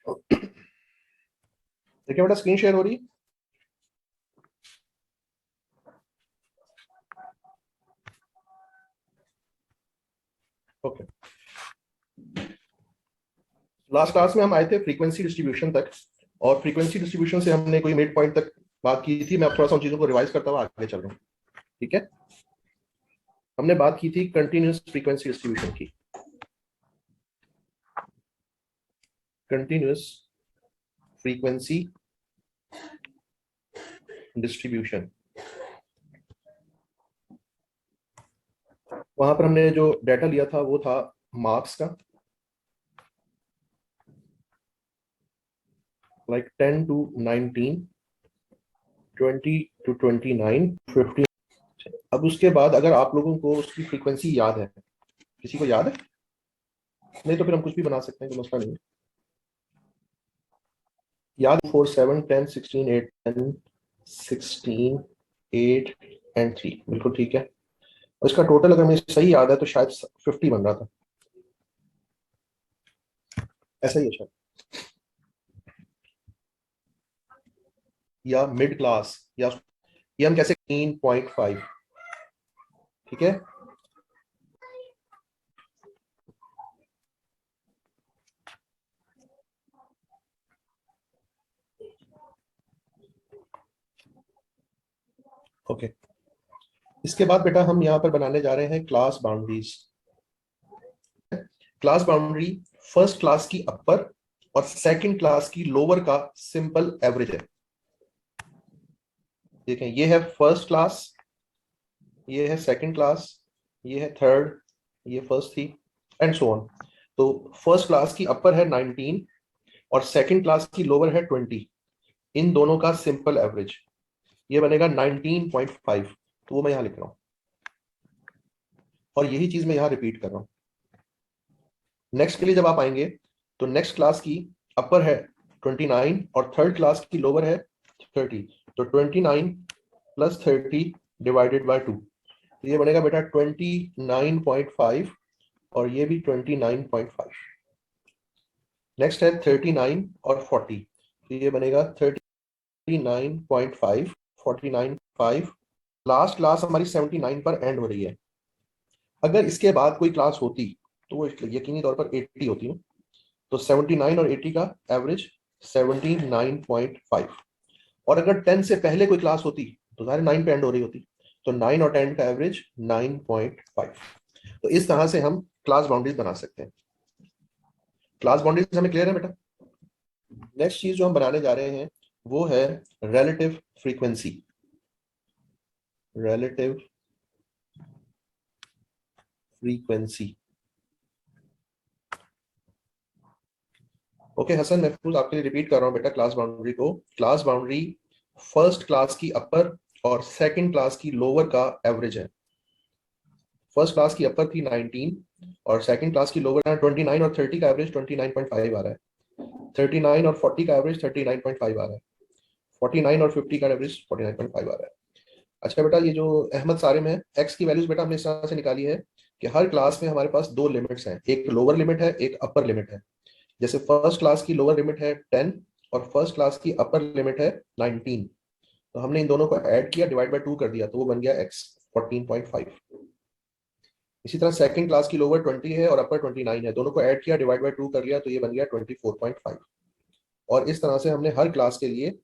देखिए बेटा screen share हो रही है। ओके, लास्ट क्लास में हम आए थे फ्रीक्वेंसी डिस्ट्रीब्यूशन तक, और फ्रीक्वेंसी डिस्ट्रीब्यूशन से हमने कोई मिड पॉइंट तक बात की थी। मैं अब थोड़ा सा उन चीजों को रिवाइज करता हुआ आगे चल रहा हूँ। ठीक है, हमने बात की थी कंटिन्यूअस फ्रीक्वेंसी डिस्ट्रीब्यूशन की। कंटिन्यूअस फ्रीक्वेंसी डिस्ट्रीब्यूशन, वहां पर हमने जो डाटा लिया था वो था मार्क्स का, लाइक 10 to 19, 20 to 29, 15। अब उसके बाद अगर आप लोगों को उसकी फ्रीक्वेंसी याद है, किसी को याद है? नहीं तो फिर हम कुछ भी बना सकते हैं, कोई मसला नहीं है। याद 4, 7, 10, 16, 8, 10, 16, 8 एंड 3, बिल्कुल ठीक है। और इसका टोटल अगर मुझे सही याद है तो शायद 50 बन रहा था, ऐसा ही है शायद, या मिड क्लास, या ये हम कैसे 3.5। ठीक है, ओके। इसके बाद बेटा हम यहाँ पर बनाने जा रहे हैं class boundaries. Class boundary first class की अपर और सेकंड क्लास की लोअर का सिंपल एवरेज है। देखें, ये है फर्स्ट क्लास, ये है सेकंड क्लास, ये है थर्ड, ये फर्स्ट थी, एंड सो ऑन। तो फर्स्ट क्लास की अपर है 19 और सेकंड क्लास की लोअर है 20। इन दोनों का सिंपल एवरेज ये बनेगा 19.5। तो वो मैं यहां लिख रहा हूं, और यही चीज मैं यहां रिपीट कर रहा हूं। नेक्स्ट के लिए जब आप आएंगे तो नेक्स्ट क्लास की अपर है 29 और थर्ड क्लास की लोअर है 30। तो 29 प्लस 30 डिवाइडेड बाय 2, तो ये बनेगा बेटा 29.5, और ये भी 29.5। नेक्स्ट है 39 और 40, तो ये बनेगा 39.5, 49.5। लास्ट क्लास हमारी 79 पर एंड हो रही है। अगर इसके बाद कोई क्लास होती तो वो यकीनी तौर पर 80 होती है। तो 79 और 80 का एवरेज 79.5। और अगर 10 से पहले कोई क्लास होती तो सारे 9 पे एंड हो रही होती, तो 9 और 10 का एवरेज 9.5। तो इस तरह से हम क्लास बाउंड्रीज बना सकते हैं। क्लास बाउंड्रीज हमें क्लियर है बेटा? नेक्स्ट चीज जो हम बनाने जा रहे हैं वो है relative frequency. Relative frequency, okay Hasan Mahfooz, आपके लिए रिपीट कर रहा हूं बेटा क्लास बाउंड्री को। क्लास बाउंड्री फर्स्ट क्लास की अपर और सेकंड क्लास की लोअर का एवरेज है। फर्स्ट क्लास की अपर थी 19 और सेकंड क्लास की लोअर 29, और 30 का एवरेज 29.5 आ रहा है। 39 और 40 का एवरेज 39.5 आ रहा है। 49 और 50 का एवरेज 49.5 आ रहा है। अच्छा बेटा, ये जो अहमद सारिम है, एक्स की वैल्यूज बेटा हमने इस तरह से निकाली है कि हर क्लास में हमारे पास दो लिमिट्स हैं, एक लोअर लिमिट है, एक अपर लिमिट है। जैसे फर्स्ट क्लास की लोअर लिमिट है 10 और फर्स्ट क्लास की अपर लिमिट है 19। तो हमने इन दोनों को ऐड किया, डिवाइड बाय 2 कर दिया, तो वो बन गया x 14.5। इसी तरह सेकंड क्लास की लोअर 20 है और अपर 29 है, दोनों को ऐड किया, डिवाइड बाय 2 कर लिया, तो ये बन गया 24.5। और इस तरह से हमने हर क्लास के लिए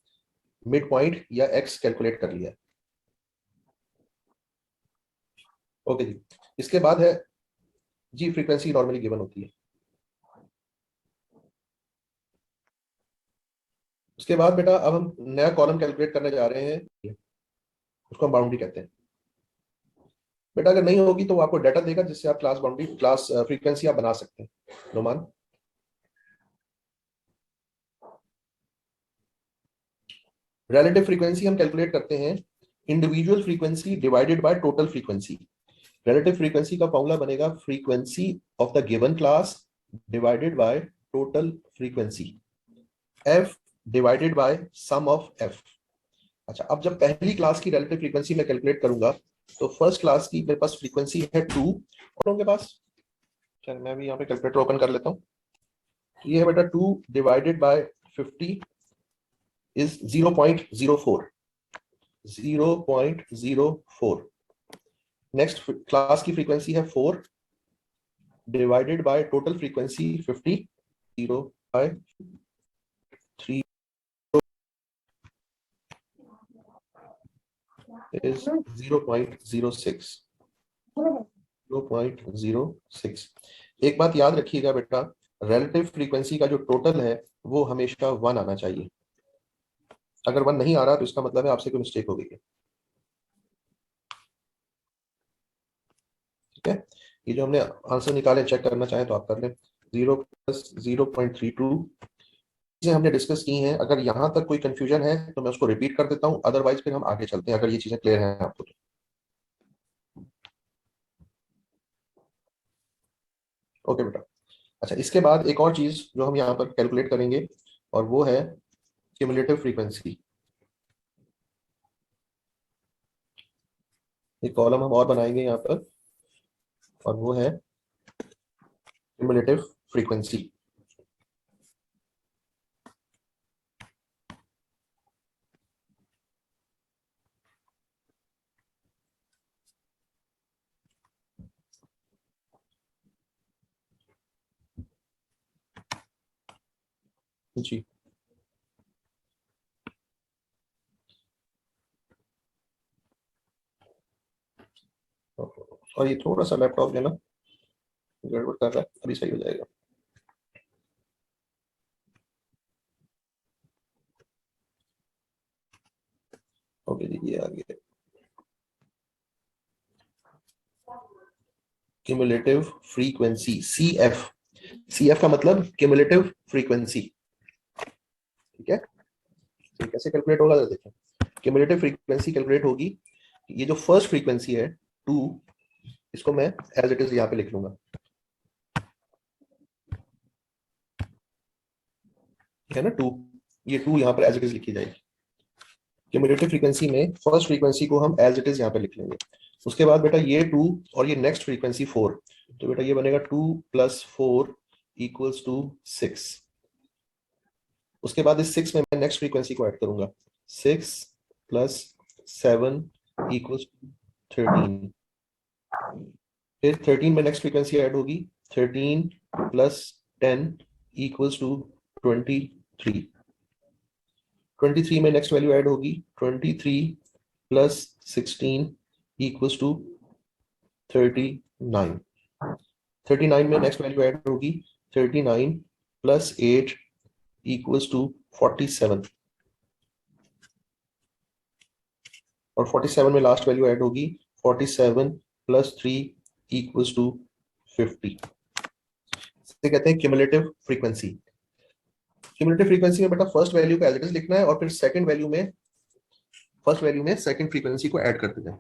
मिड पॉइंट या x कैलकुलेट कर लिया। ओके जी, इसके बाद है जी फ्रीक्वेंसी नॉर्मली गिवन होती है। उसके बाद बेटा अब हम नया कॉलम कैलकुलेट करने जा रहे हैं, उसको हम बाउंड्री कहते हैं। बेटा अगर नहीं होगी तो वो आपको डाटा देगा जिससे आप क्लास बाउंड्री, क्लास फ्रीक्वेंसी आप बना सकते हैं। नोमान, रिलेटिव फ्रीक्वेंसी हम कैलकुलेट करते हैं individual frequency divided by total frequency. Relative frequency का फॉर्मूला बनेगा frequency of the given class divided by total frequency, f divided by sum of f। अच्छा, अब जब पहली क्लास की रिलेटिव फ्रीक्वेंसी मैं कैलकुलेट करूंगा तो फर्स्ट क्लास की मेरे पास फ्रीक्वेंसी है 2, और उनके पास, चल मैं भी यहाँ पे कैलकुलेटर ओपन कर लेता हूँ। ये है बेटा 2 divided by 50 is 0.04, 0.04। Next class की फ्रीक्वेंसी है 4 divided by total frequency 50, 0 by 3 is 0.06, 0.06। एक बात याद रखिएगा बेटा, रिलेटिव फ्रीक्वेंसी का जो टोटल है वो हमेशा 1 आना चाहिए। अगर 1 नहीं आ रहा तो इसका मतलब है आपसे कोई मिस्टेक हो गई है। ठीक है, ये जो हमने आंसर निकाले चेक करना चाहें तो आप कर लें। 0 प्लस 0.32 चीजें हमने डिस्कस की हैं। अगर यहाँ तक कोई कंफ्यूजन है तो मैं उसको रिपीट कर देता हूँ, अदरवाइज फिर हम आगे चलते हैं अगर ये चीजें क्लियर हैं आपको तो। ओके बेटा, अच्छा इसके बाद एक और चीज जो हम यहाँ पर कैलकुलेट करेंगे और वो है क्यूमुलेटिव फ्रीक्वेंसी। एक कॉलम हम और बनाएंगे यहाँ पर और वो है क्यूमुलेटिव फ्रीक्वेंसी। जी, और ये थोड़ा सा लैपटॉप जो है ना गड़बड़ कर रहा है, अभी सही हो जाएगा। ओके जी, ये आ गया क्यूमुलेटिव फ्रीक्वेंसी, CF। CF का मतलब क्यूमुलेटिव फ्रीक्वेंसी। ठीक है, तो कैसे कैलकुलेट होगा देखिए। क्यूमुलेटिव फ्रीक्वेंसी कैलकुलेट होगी, ये जो फर्स्ट फ्रीक्वेंसी है 2, इसको मैं एज इट इज यहाँ पे लिख लूंगा, है ना 2, ये 2 यहाँ पर एज इट इज लिखी जाएगी। क्यूमुलेटिव फ्रीक्वेंसी में फर्स्ट फ्रीक्वेंसी को हम एज इट इज यहाँ पे लिख लेंगे। उसके बाद बेटा ये 2 और ये नेक्स्ट फ्रीक्वेंसी 4, तो बेटा ये बनेगा 2 प्लस 4 इक्वल्स टू 6। उसके बाद इस 6 में मैं नेक्स्ट फ्रीक्वेंसी को ऐड करूंगा, 6 प्लस 7 इक्वल्स टू 13। फिर 13 में नेक्स्ट फ्रीक्वेंसी ऐड होगी, 13 प्लस 10 इक्वल्स टू 23। 23 में नेक्स्ट वैल्यू ऐड होगी, 23 प्लस 16 इक्वल्स टू 39। 39 में नेक्स्ट वैल्यू ऐड होगी, 39 प्लस 8 इक्वल्स टू 47, और 47 में लास्ट वैल्यू ऐड होगी, 47 प्लस 3 इक्वल्स टू 50। इसे कहते हैं क्यूमुलेटिव फ्रीक्वेंसी। क्यूमुलेटिव फ्रीक्वेंसी में बेटा फर्स्ट वैल्यू को एज इट इज लिखना है और फिर सेकंड वैल्यू में फर्स्ट वैल्यू में सेकंड फ्रीक्वेंसी को ऐड करते जाए,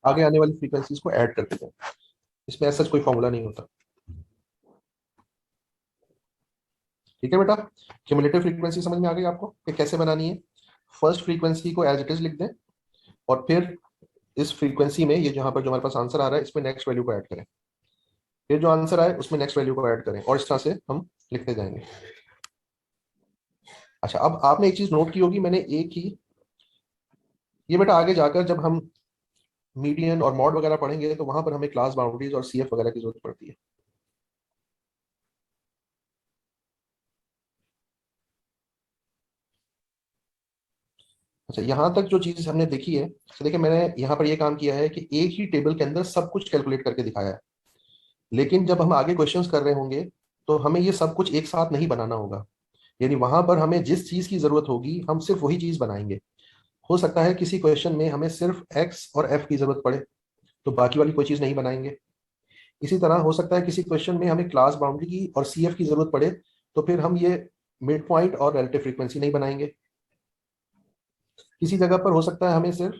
आगे आने वाली फ्रीक्वेंसीज को ऐड करते जाए। इसमें ऐसा कोई फॉर्मूला नहीं होता। ठीक है बेटा, क्यूमुलेटिव फ्रीक्वेंसी समझ में आ गई आपको कि कैसे बनानी है। फर्स्ट फ्रीक्वेंसी को एज इट इज लिख दें और फिर इस फ्रीक्वेंसी में ये जहां पर जो हमारे पास आंसर आ रहा है इसमें नेक्स्ट वैल्यू को ऐड करें, फिर जो आंसर आए उसमें नेक्स्ट वैल्यू को ऐड करें, और इस तरह से हम लिखते जाएंगे। अच्छा, अब आपने एक चीज नोट की होगी, मैंने एक ही, ये बेटा आगे जाकर जब हम मीडियन और मॉड वगैरह पढ़ेंगे तो वहां पर हमें क्लास बाउंड्रीज और CF वगैरह की जरूरत पड़ती है। अच्छा, यहाँ तक जो चीज हमने देखी है, तो देखिए मैंने यहाँ पर ये काम किया है कि एक ही टेबल के अंदर सब कुछ कैलकुलेट करके दिखाया है, लेकिन जब हम आगे क्वेश्चंस कर रहे होंगे तो हमें ये सब कुछ एक साथ नहीं बनाना होगा। यानी वहां पर हमें जिस चीज की जरूरत होगी हम सिर्फ वही चीज बनाएंगे। हो सकता है किसी क्वेश्चन में हमें सिर्फ एक्स और एफ की जरूरत पड़े तो बाकी वाली कोई चीज नहीं बनाएंगे। इसी तरह हो सकता है किसी क्वेश्चन में हमें क्लास बाउंड्री की और CF की जरूरत पड़े तो फिर हम ये मिड पॉइंट और रिलेटिव फ्रीक्वेंसी नहीं बनाएंगे। किसी जगह पर हो सकता है हमें सिर्फ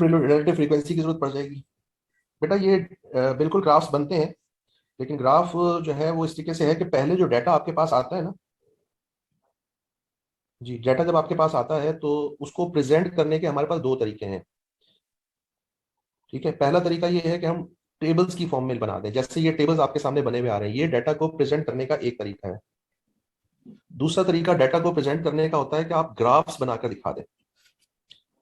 रिलेटिव फ्रीक्वेंसी की जरूरत पड़ जाएगी। बेटा ये बिल्कुल ग्राफ्स बनते हैं, लेकिन ग्राफ जो है वो इस तरीके से है कि पहले जो डाटा आपके पास आता है ना, जी डाटा जब आपके पास आता है तो उसको प्रेजेंट करने के हमारे पास दो तरीके हैं। ठीक है, पहला तरीका ये है कि हम टेबल्स की फॉर्म में बना दें। जैसे ये टेबल्स आपके सामने बने हुए आ रहे हैं, ये डाटा को प्रेजेंट करने का एक तरीका है। दूसरा तरीका डाटा को प्रेजेंट करने का होता है कि आप ग्राफ्स बनाकर दिखा दें।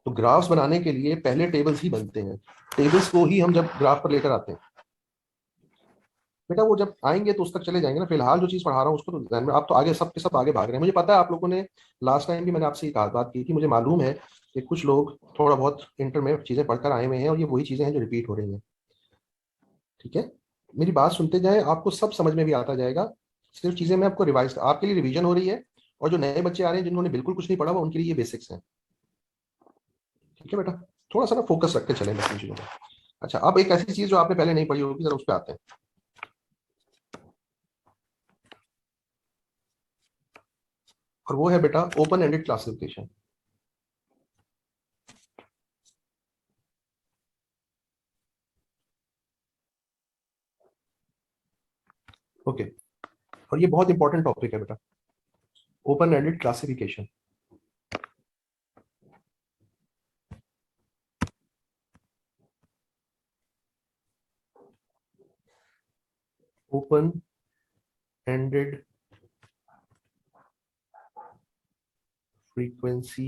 तो ग्राफ्स बनाने के लिए पहले टेबल्स ही बनते हैं, टेबल्स को ही हम जब ग्राफ पर लेकर आते हैं, बेटा वो जब आएंगे तो उस तक चले जाएंगे ना। फिलहाल जो चीज पढ़ा रहा हूँ उसको तो ध्यान में, आप तो आगे सब के सब आगे भाग रहे हैं। मुझे पता है आप लोगों ने लास्ट टाइम भी मैंने आपसे एक बात की थी, मुझे मालूम है कि कुछ लोग थोड़ा बहुत इंटर में चीजें पढ़कर आए हुए हैं और ये वही चीजें हैं जो रिपीट हो रही हैं। ठीक है, मेरी बात सुनते जाएं, आपको सब समझ में भी आता जाएगा। सिर्फ चीजें मैं आपको रिवाइज, आपके लिए रिवीजन हो रही है, और जो नए बच्चे आ रहे हैं जिन्होंने बिल्कुल कुछ नहीं पढ़ा हुआ उनके लिए ये बेसिक्स हैं। ठीक है बेटा, थोड़ा सा ना फोकस रख के चलें बस इन चीजों में। अच्छा, अब एक ऐसी चीज जो आपने पहले नहीं पढ़ी होगी, जरा उस पर आते हैं। और वो है बेटा ओपन एंडेड क्लासिफिकेशन। ओके, और ये बहुत इंपॉर्टेंट टॉपिक है बेटा, open ended classification. Open ended frequency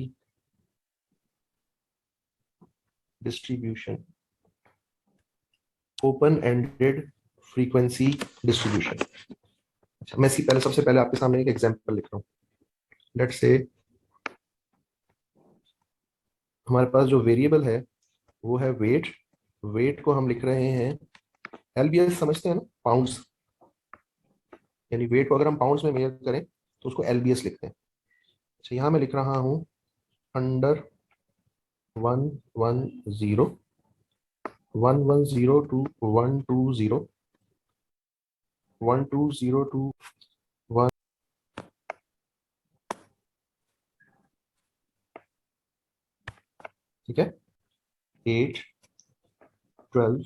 distribution. Open ended frequency distribution. अच्छा, मैं पहले सबसे पहले आपके सामने एक एग्जांपल लिख रहा हूँ। लेट्स से हमारे पास जो वेरिएबल है वो है वेट। वेट को हम लिख रहे हैं एलबीएस, समझते हैं ना, पाउंड्स। यानी वेट को अगर हम पाउंड्स में मेजर करें तो उसको एलबीएस लिखते हैं। अच्छा, यहाँ मैं लिख रहा हूँ अंडर 110, 110 टू 120, 120 टू 1। ठीक है, 8, 12।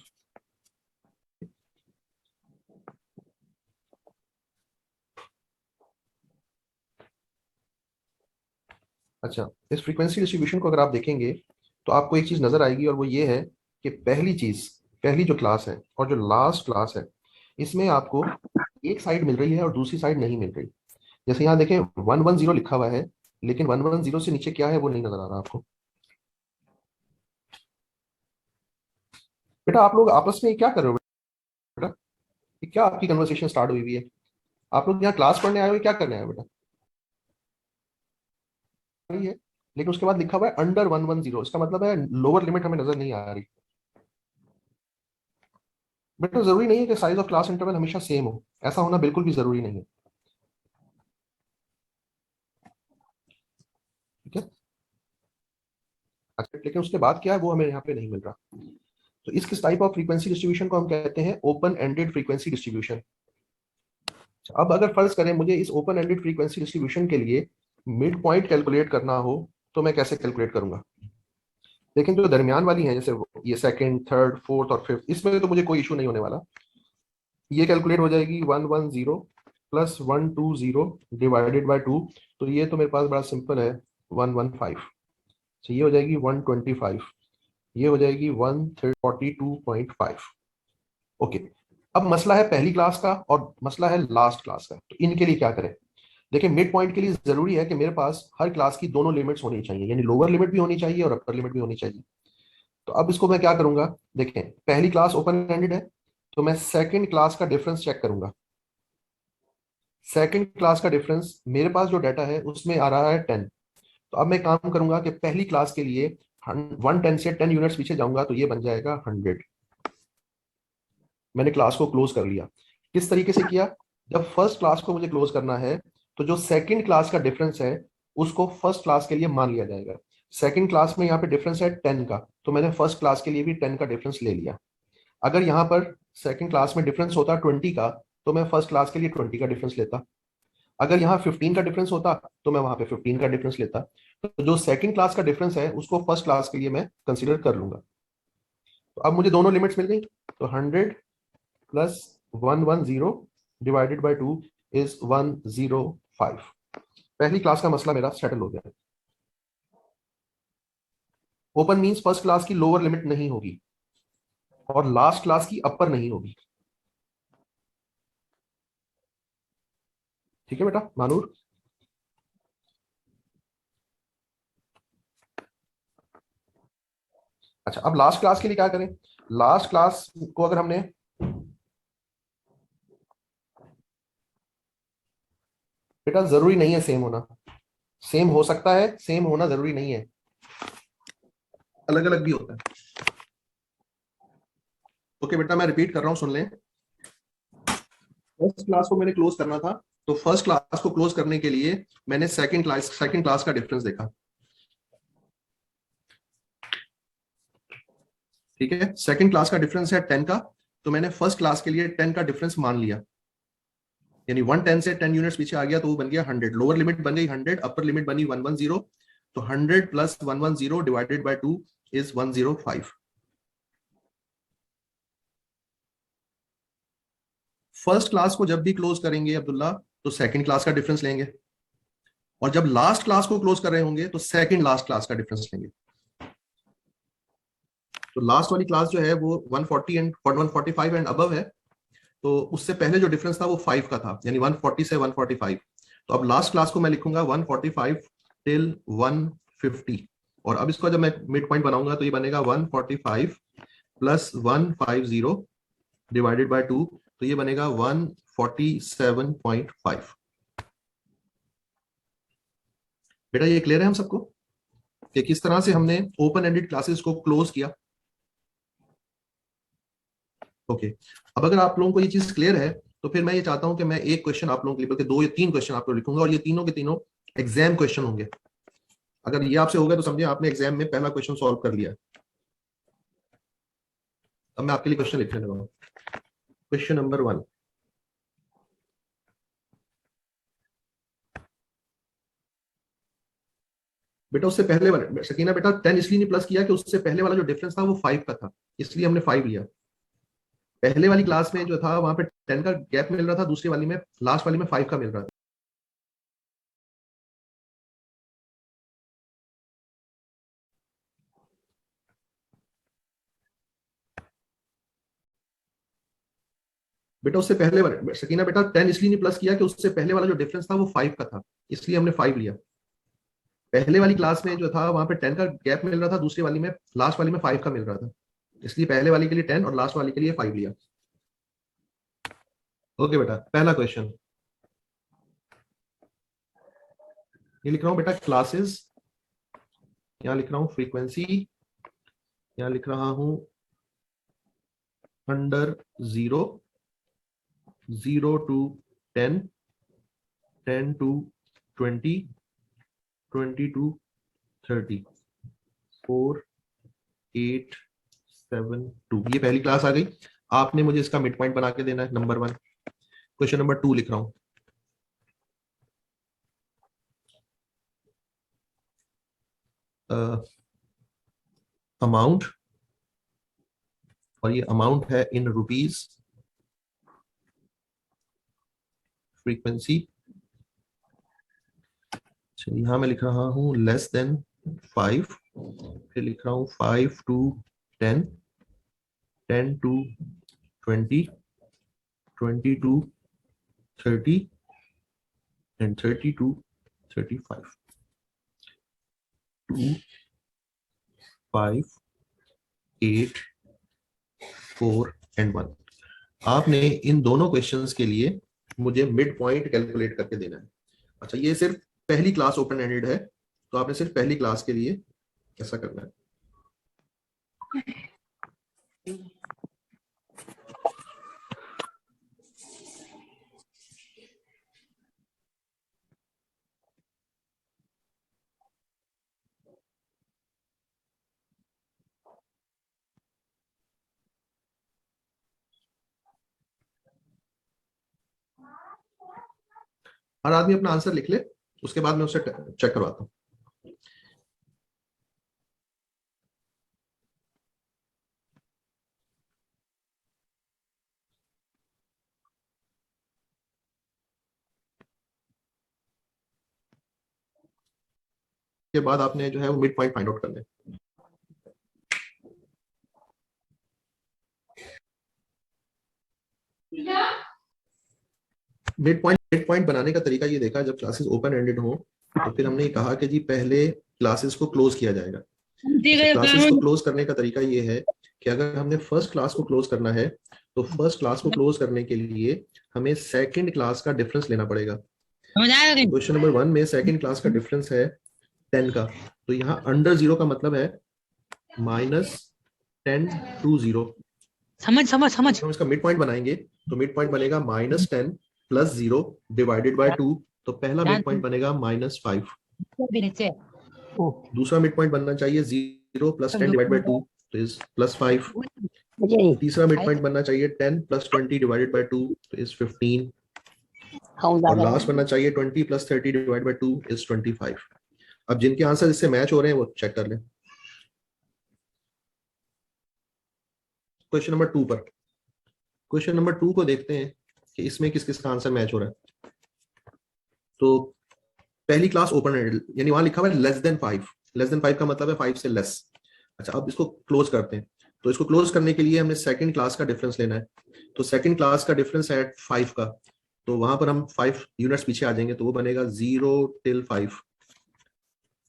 अच्छा, इस फ्रीक्वेंसी डिस्ट्रीब्यूशन को अगर आप देखेंगे तो आपको एक चीज नजर आएगी, और वो ये है कि पहली चीज, पहली जो क्लास है और जो लास्ट क्लास है, इसमें आपको एक साइड मिल रही है और दूसरी साइड नहीं मिल रही। जैसे यहाँ देखें 110 लिखा हुआ है, लेकिन 110 से नीचे क्या है वो नहीं नजर आ रहा आपको। बेटा आप लोग आपस में क्या कर रहे हो बेटा? ये क्या आपकी कन्वर्सेशन स्टार्ट हुई हुई है? आप लोग यहाँ क्लास पढ़ने आए हो, क्या करने आए हो बेटा? रही है, लेकिन उसके बाद लिखा हुआ है अंडर 110, इसका मतलब है लोअर लिमिट हमें नजर नहीं आ रही। बेटा जरूरी नहीं है कि साइज ऑफ क्लास इंटरवल हमेशा सेम हो, ऐसा होना बिल्कुल भी जरूरी नहीं है। ठीक है, अच्छा, लेकिन उसके बाद क्या है वो हमें यहाँ पे नहीं मिल रहा। तो इस टाइप ऑफ फ्रीक्वेंसी डिस्ट्रीब्यूशन को हम कहते हैं ओपन एंडेड फ्रीक्वेंसी डिस्ट्रीब्यूशन। अब अगर फर्ज करें मुझे इस ओपन एंडेड फ्रीक्वेंसी डिस्ट्रीब्यूशन के लिए मिड पॉइंट कैलकुलेट करना हो, तो मैं कैसे कैलकुलेट करूंगा? लेकिन जो दरमियान वाली है, जैसे ये सेकंड, थर्ड, फोर्थ और फिफ्थ, इसमें तो मुझे कोई इशू नहीं होने वाला। ये कैलकुलेट हो जाएगी 110 प्लस 120 डिवाइडेड बाय 2। तो ये तो मेरे पास बड़ा सिंपल है, 115। तो ये हो जाएगी 125, ये हो जाएगी 142.5। ओके, अब मसला है पहली क्लास का और मसला है लास्ट क्लास का। तो इनके लिए क्या करें? देखिए, मिड पॉइंट के लिए जरूरी है कि मेरे पास हर क्लास की दोनों लिमिट्स होनी चाहिए, यानी लोअर लिमिट भी होनी चाहिए और अपर लिमिट भी होनी चाहिए। तो अब इसको मैं क्या करूंगा? देखें, पहली क्लास ओपन एंडेड है, तो मैं सेकंड क्लास का डिफरेंस चेक करूंगा। सेकंड क्लास का डिफरेंस मेरे पास जो डाटा है उसमें आ रहा है 10। तो अब मैं काम करूंगा कि पहली क्लास के लिए 110 से 10 यूनिट्स पीछे जाऊंगा, तो ये बन जाएगा 100। मैंने क्लास को क्लोज कर लिया। किस तरीके से किया? जब फर्स्ट क्लास को मुझे क्लोज करना है, तो जो सेकंड क्लास का डिफरेंस है उसको फर्स्ट क्लास के लिए मान लिया जाएगा। सेकंड क्लास में यहाँ पे डिफरेंस है 10 का, तो मैंने फर्स्ट क्लास के लिए भी 10 का डिफरेंस ले लिया। अगर यहाँ पर सेकंड क्लास में डिफरेंस होता 20 का, तो मैं फर्स्ट क्लास के लिए 20 का डिफरेंस लेता। अगर यहाँ 15 का डिफरेंस होता तो मैं वहां पे 15 का डिफरेंस लेता। तो जो सेकंड क्लास का डिफरेंस है उसको फर्स्ट क्लास के लिए मैं कंसीडर कर लूंगा। तो अब मुझे दोनों लिमिट्स मिल गई। तो 100 प्लस 110 डिवाइडेड बाई 2 इज 105। पहली क्लास का मसला मेरा सेटल हो गया। ओपन मींस फर्स्ट क्लास की लोअर लिमिट नहीं होगी। और लास्ट क्लास की अपर नहीं होगी। ठीक है बेटा मानूर। अच्छा, अब लास्ट क्लास के लिए क्या करें? लास्ट क्लास को अगर हमने, बेटा जरूरी नहीं है सेम होना, सेम हो सकता है, सेम होना जरूरी नहीं है, अलग अलग भी होता है। ओके बेटा मैं रिपीट कर रहा हूं, सुन लें। फर्स्ट क्लास को मैंने क्लोज करना था, तो फर्स्ट क्लास को क्लोज करने के लिए मैंने सेकंड क्लास का डिफरेंस देखा। ठीक है, सेकंड क्लास का डिफरेंस है 10 का, तो मैंने फर्स्ट क्लास के लिए 10 का डिफरेंस मान लिया, यानी 110 से 10 यूनिट्स पीछे आ गया तो वो बन गया 100। लोअर लिमिट बन गई 100, अपर लिमिट बनी 110, तो 100 plus 110 divided by 2 is 105। First class को जब भी क्लोज करेंगे अब्दुल्ला, तो सेकंड क्लास का डिफरेंस लेंगे, और जब लास्ट क्लास को क्लोज कर रहे होंगे तो सेकंड लास्ट क्लास का डिफरेंस लेंगे। तो लास्ट वाली क्लास जो है वो 140 एंड 145 एंड अबव है, तो उससे पहले जो डिफरेंस था वो 5 का था, यानी 140 से 145। तो अब लास्ट क्लास को मैं लिखूंगा 145 टिल 150, और अब इसको जब मैं मिड पॉइंट बनाऊंगा तो ये बनेगा 145 प्लस 150 डिवाइडेड बाय 2, तो ये बनेगा 147.5। बेटा ये क्लियर है हम सबको कि किस तरह से हमने ओपन एंडेड क्लासेस को क्लोज किया? ओके, अब अगर आप लोगों को ये चीज क्लियर है, तो फिर मैं ये चाहता हूं कि मैं एक क्वेश्चन आप लोगों के लिए, बल्कि 2 या 3 क्वेश्चन आप लोग लिखूंगा, और ये तीनों के तीनों एग्जाम क्वेश्चन होंगे। अगर ये आपसे हो गया तो समझिए आपने एग्जाम में पहला क्वेश्चन सॉल्व कर लिया। अब मैं आपके लिए क्वेश्चन लिखने लगा हूं। क्वेश्चन नंबर 1, बेटा उससे पहले वाले, सकीना बेटा 10 इसलिए नहीं प्लस किया कि उससे पहले वाला जो डिफरेंस था वो 5 का था, इसलिए हमने 5 लिया। पहले वाली क्लास में जो था वहां पे 10 का गैप मिल रहा था, दूसरी वाली में, लास्ट वाली में 5 का मिल रहा था। बेटा उससे पहले वाले, सकीना बेटा 10 इसलिए नहीं प्लस किया कि उससे पहले वाला जो डिफरेंस था वो 5 का था, इसलिए हमने 5 लिया। पहले वाली क्लास में जो था वहां पे 10 का गैप मिल रहा था, दूसरी वाली में, लास्ट वाली में 5 का मिल रहा था, इसलिए पहले वाली के लिए 10 और लास्ट वाली के लिए 5 लिया। ओके बेटा, पहला क्वेश्चन ये लिख रहा हूँ बेटा, क्लासेस, यहाँ लिख रहा हूँ फ्रीक्वेंसी, यहाँ लिख रहा हूँ अंडर 0, 0 टू 10, 10 टू 20, 20 टू 30, 4, 8, 7, 2, ये पहली क्लास आ गई। आपने मुझे इसका मिड पॉइंट बना के देना है, नंबर 1। क्वेश्चन नंबर 2 लिख रहा हूँ, अमाउंट, और ये अमाउंट है इन रुपीज, फ्रीक्वेंसी, यहां मैं लिख रहा हूं लेस देन 5, फिर लिख रहा हूं 5 to 10, 10 to 20, 20 to 30 and 30 to 35, 2, 5, 8, 4 and 1। आपने इन दोनों क्वेश्चंस के लिए मुझे मिड पॉइंट कैलकुलेट करके देना है। अच्छा, ये सिर्फ पहली क्लास ओपन एंडेड है, तो आपने सिर्फ पहली क्लास के लिए ऐसा करना है। हर आदमी अपना आंसर लिख ले, उसके बाद मैं उसे चेक करवाता हूँ। के बाद आपने जो है वो मिड पॉइंट फाइंड आउट करना है। मिड पॉइंट बनाने का तरीका ये देखा, जब क्लासेस ओपन एंडेड हो तो फिर हमने कहा कि जी पहले क्लासेस को क्लोज किया जाएगा। क्लासेस को क्लोज करने का तरीका ये है कि अगर हमने फर्स्ट क्लास को क्लोज करना है तो फर्स्ट क्लास को क्लोज करने के लिए हमें सेकंड क्लास का डिफरेंस लेना पड़ेगा। क्वेश्चन नंबर 1 में सेकंड क्लास का डिफरेंस है 10 का, तो यहाँ अंडर जीरो का मतलब है -10 to 0। समझ समझ समझ। हम इसका मिड पॉइंट बनाएंगे तो मिड पॉइंट बनेगा -10 + 0 डिवाइडेड बाय 2, तो पहला मिड पॉइंट बनेगा -5। दूसरा मिड पॉइंट बनना चाहिए 0 + 10 डिवाइडेड बाय 2, तो इज +5। तीसरा मिड पॉइंट बनना चाहिए 10 + 20 डिवाइडेड बाय 2, तो इज 15। और लास्ट बनना चाहिए 20 + 30 डिवाइडेड बाय 2 इज 25। अब जिनके आंसर इससे मैच हो रहे हैं वो चेक कर लें। क्वेश्चन नंबर 2 पर, क्वेश्चन नंबर 2 को देखते हैं कि इसमें किस किस का आंसर मैच हो रहा है। तो पहली क्लास ओपन एंडेड, यानी वहां लिखा हुआ है <5। <5 का मतलब है 5 से लेस। अच्छा, अब इसको क्लोज करते हैं। तो इसको क्लोज करने के लिए हमने सेकंड क्लास का डिफरेंस लेना है। तो सेकंड क्लास का डिफरेंस है 5 का, तो वहां पर हम 5 यूनिट्स पीछे आ जाएंगे, तो वो बनेगा 0 till 5।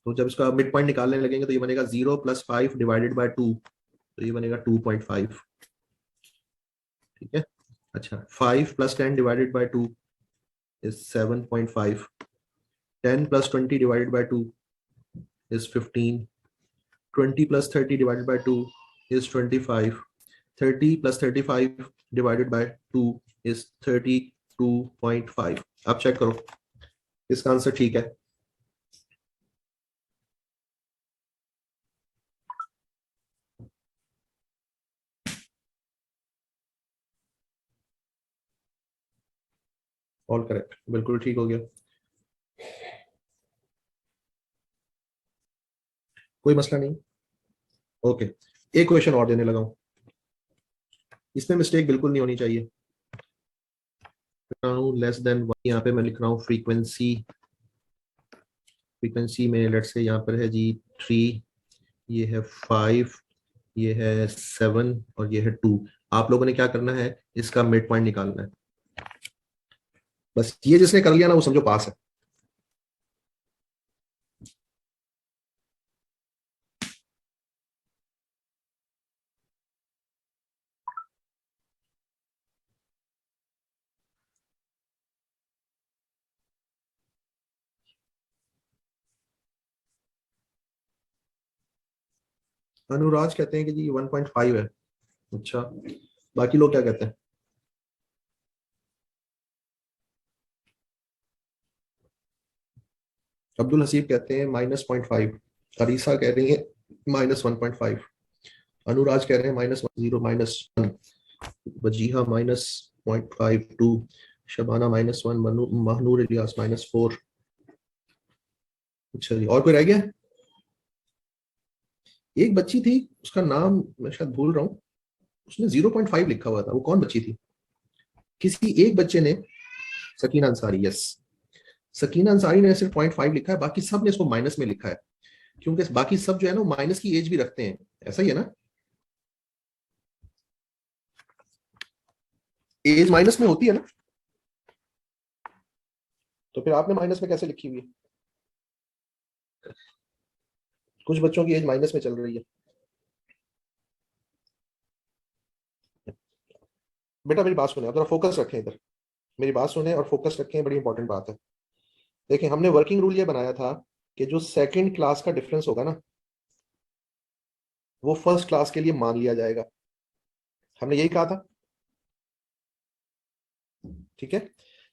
तो जब इसका मिड पॉइंट निकालने लगेंगे तो ये बनेगा 0 + 5 डिवाइडेड बाय 2, तो ये बनेगा 2.5। ठीक है। अच्छा, 5 + 10 divided by 2 is 7.5। 10 + 20 divided by 2 is 15. 20 + 30 divided by 2 is 25. 30 + 35 divided by 2 is 32.5। अब चेक करो इसका आंसर ठीक है। ऑल करेक्ट, बिल्कुल ठीक हो गया। कोई मसला नहीं। ओके, एक क्वेश्चन और देने लगा हूं, इसमें मिस्टेक बिल्कुल नहीं होनी चाहिए। लेस देन, यहाँ पे मैं लिख रहा हूँ फ्रीक्वेंसी। फ्रीक्वेंसी में लेट्स से यहाँ पर है जी 3, ये है 5, ये है 7 और ये है 2। आप लोगों ने क्या करना है, इसका मिड पॉइंट निकालना है। बस ये जिसने कर लिया ना वो समझो पास है। अनुराज कहते हैं कि जी 1.5 है। अच्छा, बाकी लोग क्या कहते हैं? अब्दुल हसीब कहते हैं -0.5। अरीसा कह रही है -1.5। अनुराज कह रहे हैं -10 -1। वजीहा -0.52। शबाना -1। महनूर इलियास -4। अच्छा जी, और कोई रह गया? एक बच्ची थी, उसका नाम मैं शायद भूल रहा हूँ, उसने 0.5 लिखा हुआ था, वो कौन बच्ची थी? किसी एक बच्चे ने, सकीना अंसारी, यस, सकीना अंसारी ने सिर्फ 0.5 लिखा है, बाकी सब ने इसको माइनस में लिखा है, क्योंकि बाकी सब जो है ना माइनस की एज भी रखते हैं। ऐसा ही है ना, एज माइनस में होती है ना, तो फिर आपने माइनस में कैसे लिखी हुई है? कुछ बच्चों की एज माइनस में चल रही है। बेटा मेरी बात सुने, जरा फोकस रखें इधर, मेरी बात सुने और फोकस रखें, बड़ी इंपॉर्टेंट बात है। देखिए, हमने वर्किंग रूल ये बनाया था कि जो सेकंड क्लास का डिफरेंस होगा ना वो फर्स्ट क्लास के लिए मान लिया जाएगा। हमने यही कहा था, ठीक है।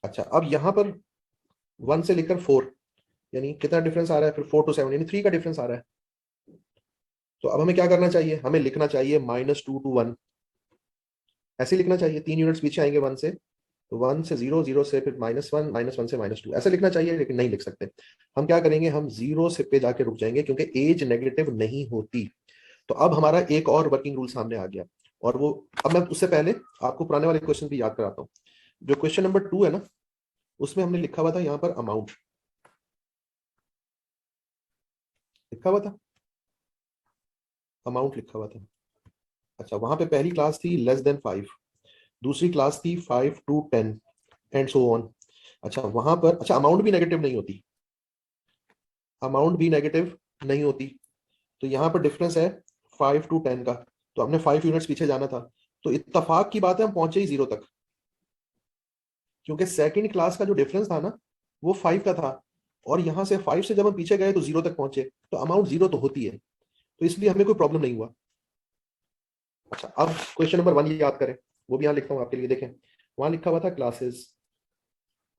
अच्छा, अब यहां पर 1 से लेकर 4, यानी कितना डिफरेंस आ रहा है, फिर 4 to 7 यानी 3 का डिफरेंस आ रहा है। तो अब हमें क्या करना चाहिए, हमें लिखना चाहिए -2 to 1, ऐसे लिखना चाहिए। 3 यूनिट्स पीछे आएंगे 1 से, तो 1 से 0, 0 से फिर -1, -1 से -2, ऐसे लिखना चाहिए, लेकिन नहीं लिख सकते। हम क्या करेंगे, हम 0 से पे जाके रुक जाएंगे, क्योंकि एज नेगेटिव नहीं होती। तो अब हमारा एक और वर्किंग रूल सामने आ गया, और वो, अब मैं उससे पहले आपको पुराने वाले क्वेश्चन भी याद कराता हूँ। जो क्वेश्चन नंबर 2 है ना, उसमें हमने लिखा हुआ था यहाँ पर अमाउंट लिखा हुआ था, अमाउंट लिखा हुआ था। अच्छा, वहां पे पहली क्लास थी <5। दूसरी क्लास थी 5 to 10 एंड सो ऑन। अच्छा वहां पर, अच्छा अमाउंट भी नेगेटिव नहीं होती, अमाउंट भी नेगेटिव नहीं होती, तो यहाँ पर डिफरेंस है 5 to 10 का, तो हमने 5 यूनिट्स पीछे जाना था। तो इत्तेफाक की बात है हम पहुंचे ही 0 तक, क्योंकि सेकंड क्लास का जो डिफरेंस था ना वो 5 का था, और यहां से 5 से जब हम पीछे गए तो 0 तक पहुंचे, तो अमाउंट 0 तो होती है, तो इसलिए हमें कोई प्रॉब्लम नहीं हुआ। अच्छा अब क्वेश्चन नंबर 1 याद करें, वो भी यहाँ लिखता हूँ आपके लिए, देखें वहां लिखा हुआ था क्लासेस।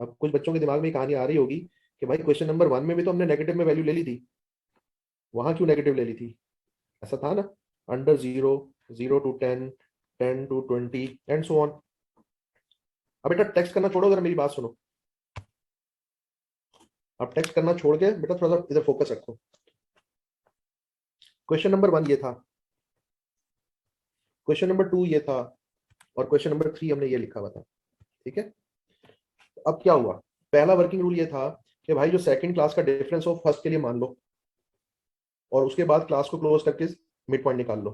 अब कुछ बच्चों के दिमाग में कहानी आ रही होगी कि भाई क्वेश्चन नंबर 1 में भी तो हमने नेगेटिव में वैल्यू ले ली थी, वहां क्यों नेगेटिव ले ली थी? ऐसा था ना, under 0, 0 to 10, 10 to 20 and so on. अब बेटा टेक्स्ट करना छोड़ो, जरा मेरी बात सुनो। अब टेक्स्ट करना छोड़ के बेटा थोड़ा सा इधर फोकस रखो। क्वेश्चन नंबर 1 ये था, क्वेश्चन नंबर 2 ये था, और क्वेश्चन नंबर 3 हमने ये लिखा हुआ था। ठीक है, तो अब क्या हुआ? पहला वर्किंग रूल ये था कि भाई जो सेकंड क्लास का डिफरेंस हो फर्स्ट के लिए मान लो, और उसके बाद क्लास को क्लोज करके मिड पॉइंट निकाल लो।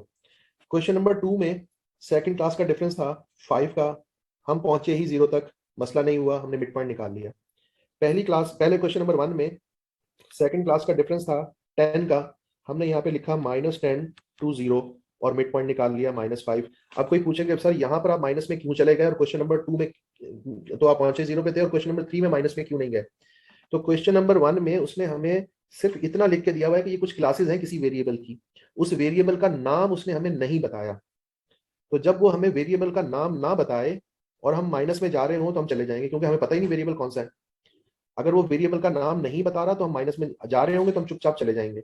क्वेश्चन नंबर 2 में सेकंड क्लास का डिफरेंस था 5 का, हम पहुंचे ही 0 तक, मसला नहीं हुआ, हमने मिड पॉइंट निकाल लिया। पहले क्वेश्चन नंबर 1 में सेकंड क्लास का डिफरेंस था 10 का, हमने यहाँ पे लिखा -10 to 0 और मिड पॉइंट निकाल लिया -5। अब कोई पूछेंगे सर यहाँ पर आप माइनस में क्यों चले गए, और क्वेश्चन नंबर 2 में तो आप पहुंचे 0 पे थे, और क्वेश्चन नंबर 3 में माइनस में क्यों नहीं गए? तो क्वेश्चन नंबर 1 में उसने हमें सिर्फ इतना लिख के दिया हुआ है कि ये कुछ क्लासेस हैं किसी वेरिएबल की, उस वेरिएबल का नाम उसने हमें नहीं बताया। तो जब वो हमें वेरिएबल का नाम ना बताए और हम माइनस में जा रहे हो तो हम चले जाएंगे, क्योंकि हमें पता ही नहीं वेरिएबल कौन सा है। अगर वो वेरिएबल का नाम नहीं बता रहा तो हम माइनस में जा रहे होंगे तो हम चुपचाप चले जाएंगे।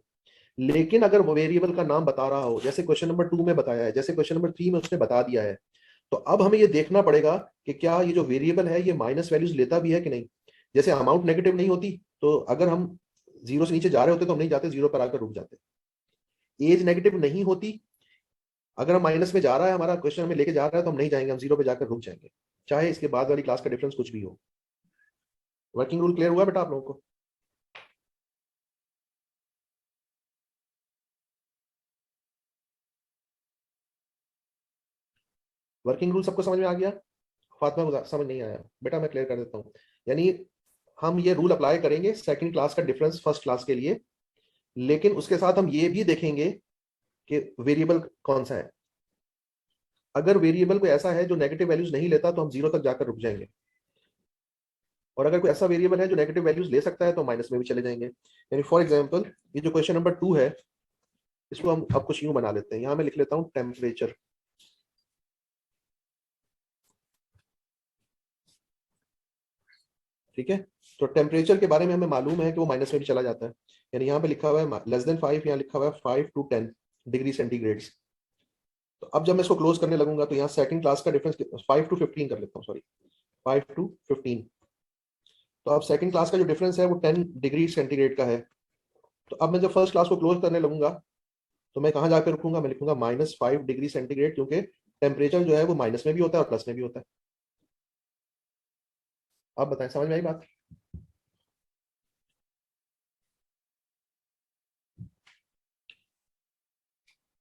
लेकिन अगर वो वेरिएबल का नाम बता रहा हो, जैसे क्वेश्चन नंबर 2 में बताया है, जैसे क्वेश्चन नंबर 3 में उसने बता दिया है, तो अब हमें ये देखना पड़ेगा कि क्या ये जो वेरिएबल है ये माइनस वैल्यूज लेता भी है कि नहीं। जैसे अमाउंट नेगेटिव नहीं होती, तो अगर हम 0 से नीचे जा रहे होते तो हम नहीं जाते, 0 पर आकर रुक जाते। एज नेगेटिव नहीं होती, अगर हम माइनस में जा रहा है, हमारा क्वेश्चन हमें लेके जा रहा है, तो हम नहीं जाएंगे, हम 0 पे जाकर रुक जाएंगे, चाहे इसके बाद वाली क्लास का डिफरेंस कुछ भी हो। वर्किंग रूल क्लियर हुआ बेटा आप लोगों को? वर्किंग रूल सबको समझ में आ गया? फातिमा को समझ नहीं आया? बेटा मैं क्लियर कर देता हूँ। यानी हम ये रूल अप्लाई करेंगे सेकंड क्लास का डिफरेंस फर्स्ट क्लास के लिए, लेकिन उसके साथ हम ये भी देखेंगे कि वेरिएबल कौन सा है। अगर वेरिएबल कोई ऐसा है जो नेगेटिव वैल्यूज नहीं लेता तो हम 0 तक जाकर रुक जाएंगे, और अगर कोई ऐसा वेरिएबल है जो नेगेटिव वैल्यूज ले सकता है तो माइनस में भी चले जाएंगे। यानी फॉर एग्जांपल ये जो क्वेश्चन नंबर 2 है, इसको हम अब कुछ यूं बना लेते हैं, यहां मैं लिख लेता हूं टेम्परेचर। ठीक है, तो टेम्परेचर के बारे में हमें मालूम है कि वो माइनस में भी चला जाता है। यानी यहाँ पे लिखा हुआ है <5, यहाँ लिखा हुआ है 5 to 10 डिग्री सेंटीग्रेड। तो अब जब मैं इसको क्लोज करने लगूंगा तो यहाँ सेकंड क्लास का डिफरेंस 5 to 15 कर लेता हूँ, सॉरी 5 to 15। तो अब सेकंड क्लास का जो डिफरेंस है वो 10 डिग्री सेंटीग्रेड का है। तो अब मैं जब फर्स्ट क्लास को क्लोज करने लगूंगा तो मैं कहाँ जाकर रुकूंगा? मैं लिखूंगा -5 डिग्री सेंटीग्रेड, क्योंकि टेम्परेचर जो है वो माइनस में भी होता है और प्लस में भी होता है। आप बताएं समझ में आई बात?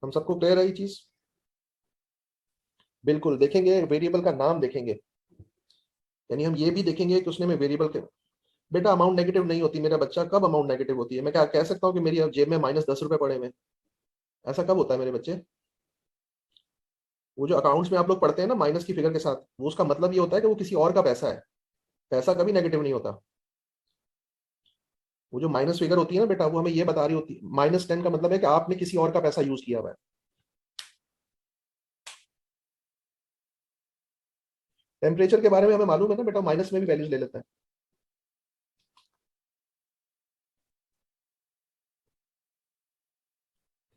हम सबको क्लियर है ये चीज? बिल्कुल, देखेंगे वेरिएबल का नाम देखेंगे, यानी हम ये भी देखेंगे कि उसने में वेरिएबल के, बेटा अमाउंट नेगेटिव नहीं होती मेरा बच्चा। कब अमाउंट नेगेटिव होती है? मैं क्या कह सकता हूँ कि मेरी अब जेब में -10 रुपए पड़े हुए हैं? ऐसा कब होता है मेरे बच्चे? वो जो अकाउंट्स में आप लोग पढ़ते हैं ना माइनस की फिगर के साथ, वो उसका मतलब ये होता है कि वो किसी और का पैसा है। पैसा कभी नेगेटिव नहीं होता। वो जो माइनस फिगर होती है ना बेटा, वो हमें ये बता रही होती है, -10 का मतलब है कि आपने किसी और का पैसा यूज किया हुआ है। टेम्परेचर के बारे में हमें मालूम है ना बेटा, माइनस में भी वैल्यूज ले लेता है।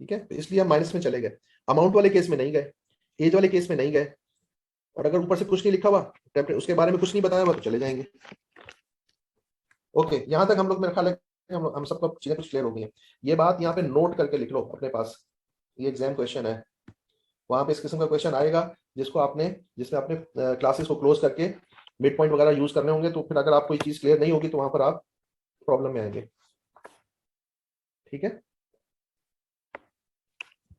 ठीक है, तो इसलिए हम माइनस में चले गए, अमाउंट वाले केस में नहीं गए, एज वाले केस में नहीं गए। और अगर ऊपर से कुछ नहीं लिखा हुआ, उसके बारे में कुछ नहीं बताया हुआ, तो चले जाएंगे। ओके, यहां तक हम लोग, मेरा ख्याल है कि हम सबको चीजें कुछ क्लियर हो गई हैं। ये बात यहाँ पे नोट करके लिख लो अपने पास, ये एग्जाम क्वेश्चन है, वहां पे इस किस्म का क्वेश्चन आएगा जिसको आपने, जिसमें आपने क्लासेस को क्लोज करके मिड पॉइंट वगैरह यूज करने होंगे, तो फिर अगर आपको ये चीज क्लियर नहीं होगी तो वहां पर आप प्रॉब्लम में आएंगे। ठीक है,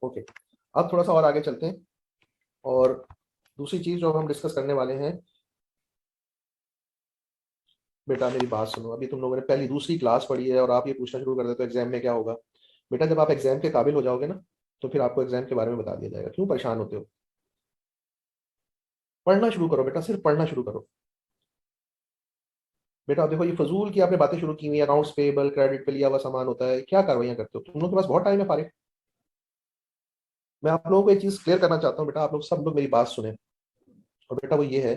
ओके, अब थोड़ा सा और आगे चलते हैं, और दूसरी चीज जो हम डिस्कस करने वाले हैं, बेटा मेरी बात सुनो। अभी तुम लोगों ने पहली दूसरी क्लास पढ़ी है और आप ये पूछना शुरू कर देते हो एग्जाम में क्या होगा। बेटा जब आप एग्जाम के काबिल हो जाओगे ना, तो फिर आपको एग्जाम के बारे में बता दिया जाएगा। क्यों परेशान होते हो? पढ़ना शुरू करो बेटा, सिर्फ पढ़ना शुरू करो। बेटा देखो, ये फजूल की आपने बातें शुरू की हुई, अकाउंट्स पेबल, क्रेडिट पे लिया हुआ सामान होता है, क्या कार्रवाइयां करते हो तुम लोग के पास? बहुत टाइम है फारिग। मैं आप लोगों को एक चीज क्लियर करना चाहता हूँ बेटा, आप लोग सब लोग मेरी बात सुने। और बेटा वो ये है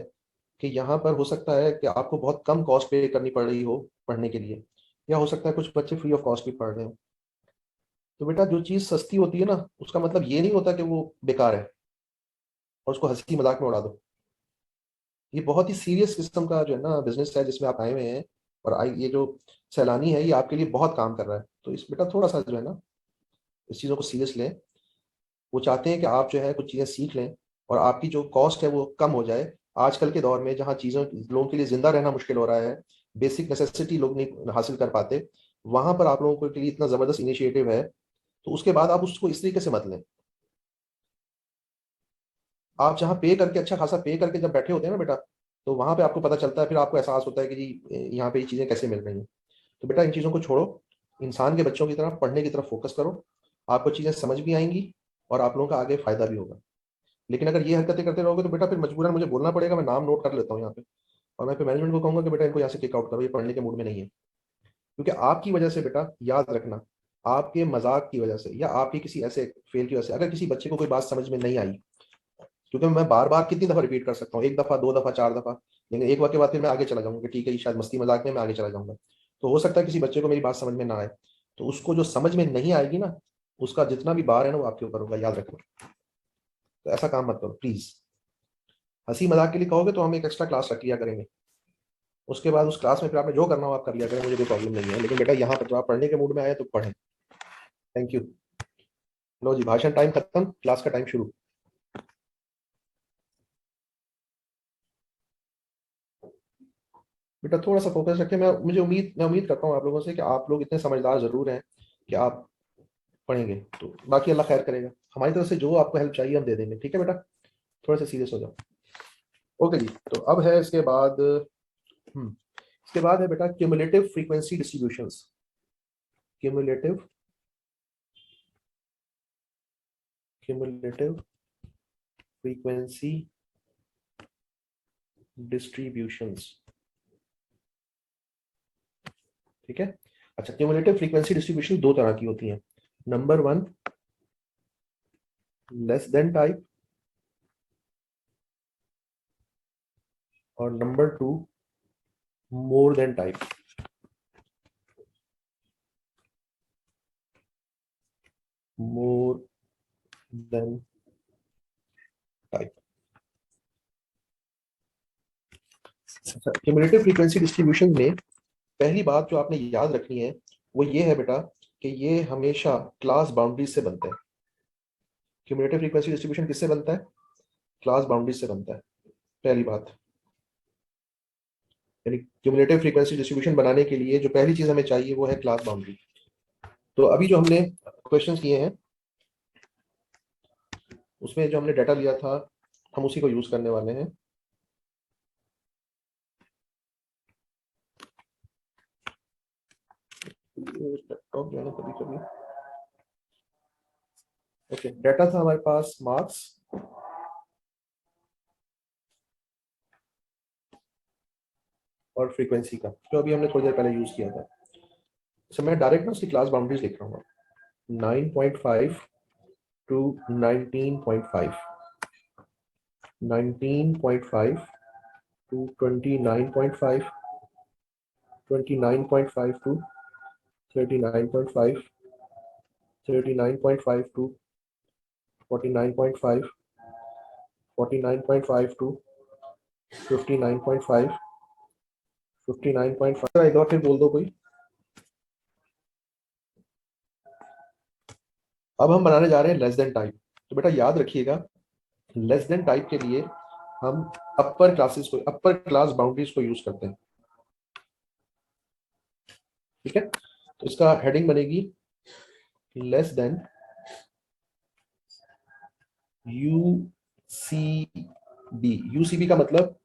कि यहाँ पर हो सकता है कि आपको बहुत कम कॉस्ट पे करनी पड़ रही हो पढ़ने के लिए, या हो सकता है कुछ बच्चे फ्री ऑफ कॉस्ट भी पढ़ रहे हो। तो बेटा जो चीज सस्ती होती है ना, उसका मतलब ये नहीं होता कि वो बेकार है और उसको हंसी मजाक में उड़ा दो। ये बहुत ही सीरियस किस्म का जो है ना बिजनेस है जिसमें आप आए हुए हैं। और ये जो सैलानी है ये आपके लिए बहुत काम कर रहा है, तो इस बेटा थोड़ा सा जो है ना इस चीज़ों को सीरियस लें। वो चाहते हैं कि आप जो है कुछ चीज़ें सीख लें और आपकी जो कॉस्ट है वो कम हो जाए। आजकल के दौर में जहाँ चीज़ों लोगों के लिए जिंदा रहना मुश्किल हो रहा है, बेसिक नेसेसिटी लोग नहीं हासिल कर पाते, वहां पर आप लोगों के लिए इतना जबरदस्त इनिशिएटिव है। तो उसके बाद आप उसको इस तरीके से मत लें। आप जहाँ पे करके अच्छा खासा पे करके जब बैठे होते हैं ना बेटा, तो वहां पे आपको पता चलता है, फिर आपको एहसास होता है कि जी यहाँ पे ये चीजें कैसे मिल रही हैं। तो बेटा इन चीजों को छोड़ो, इंसान के बच्चों की तरफ पढ़ने की तरफ फोकस करो। आपको चीजें समझ भी आएंगी और आप लोगों का आगे फायदा भी होगा। लेकिन अगर ये हरकतें करते रहोगे तो बेटा फिर मजबूरन मुझे बोलना पड़ेगा, मैं नाम नोट कर लेता हूँ यहाँ पे, और मैं फिर मैनेजमेंट को कहूंगा कि बेटा इनको यहाँ से किक आउट करो, ये पढ़ने के मूड में नहीं है। क्योंकि आपकी वजह से बेटा, याद रखना, आपके मजाक की वजह से या आपके किसी ऐसे फेल की वजह से अगर किसी बच्चे को कोई बात समझ में नहीं आई, क्योंकि मैं बार बार कितनी दफा रिपीट कर सकता हूँ, एक दफा, दो दफा, चार दफा, लेकिन एक बार के बाद फिर मैं आगे चला जाऊंगा कि ठीक है ये शायद मस्ती मजाक में, मैं आगे चला जाऊंगा। तो हो सकता है किसी बच्चे को मेरी बात समझ में ना आए, तो उसको जो समझ में नहीं आएगी ना, उसका जितना भी बार है ना वो आपके ऊपर होगा, याद रखना। तो ऐसा काम मत करो प्लीज। हंसी मजाक के लिए कहोगे तो हम एक एक्स्ट्रा क्लास रख लिया करेंगे, उसके बाद उस क्लास में फिर आपने जो करना हो आप कर लिया करें, मुझे कोई प्रॉब्लम नहीं है। लेकिन बेटा यहाँ पर जब आप पढ़ने के मूड में आए तो पढ़ें। Thank you. लो जी, भाषण टाइम खत्म, क्लास का टाइम शुरू। बेटा थोड़ा सा फोकस रखें। मैं उम्मीद करता हूँ आप लोगों से कि आप लोग इतने समझदार जरूर हैं कि आप पढ़ेंगे, तो बाकी अल्लाह खैर करेगा। हमारी तरफ से जो आपको हेल्प चाहिए हम दे देंगे, ठीक है बेटा? थोड़ा सा सीरियस हो जाओ। ओके जी, तो अब है इसके बाद, इसके बाद है बेटा cumulative frequency distributions. Cumulative cumulative frequency distributions, ठीक है? अच्छा, क्यूमुलेटिव फ्रीक्वेंसी डिस्ट्रीब्यूशन दो तरह की होती हैं। Number one, less than type, और number two, more than type. More than type. Cumulative frequency distribution में पहली बात जो आपने याद रखनी है वो ये है बेटा कि ये हमेशा क्लास बाउंड्रीज से बनता है। क्यूमुलेटिव फ्रीक्वेंसी डिस्ट्रीब्यूशन किससे बनता है? क्लास बाउंड्रीज से बनता है, पहली बात। यानी क्यूमुलेटिव फ्रीक्वेंसी डिस्ट्रीब्यूशन बनाने के लिए जो पहली चीज हमें चाहिए वो है क्लास बाउंड्री। तो अभी जो हमने क्वेश्चंस किए हैं उसमें जो हमने डाटा लिया था हम उसी को यूज करने वाले हैं। लैपटॉप जो है ना कभी कभी, ओके, डाटा था हमारे पास मार्क्स और फ्रीक्वेंसी का, जो अभी हमने थोड़ी देर पहले यूज किया था। तो मैं डायरेक्ट ना उसकी क्लास बाउंड्रीज लिख रहा हूँ। 9.5 to 19.5, 19.5 to 29.5, 29.5 to 39.5, 39.5 to 49.5, 49.5 to 59.5, 59.5। एक बार फिर बोल दो कोई। अब हम बनाने जा रहे हैं लेस देन टाइप। तो बेटा याद रखिएगा, लेस देन टाइप के लिए हम अपर क्लास बाउंड्रीज को यूज करते हैं, ठीक है? तो इसका हेडिंग बनेगी less than U C B, UCB का मतलब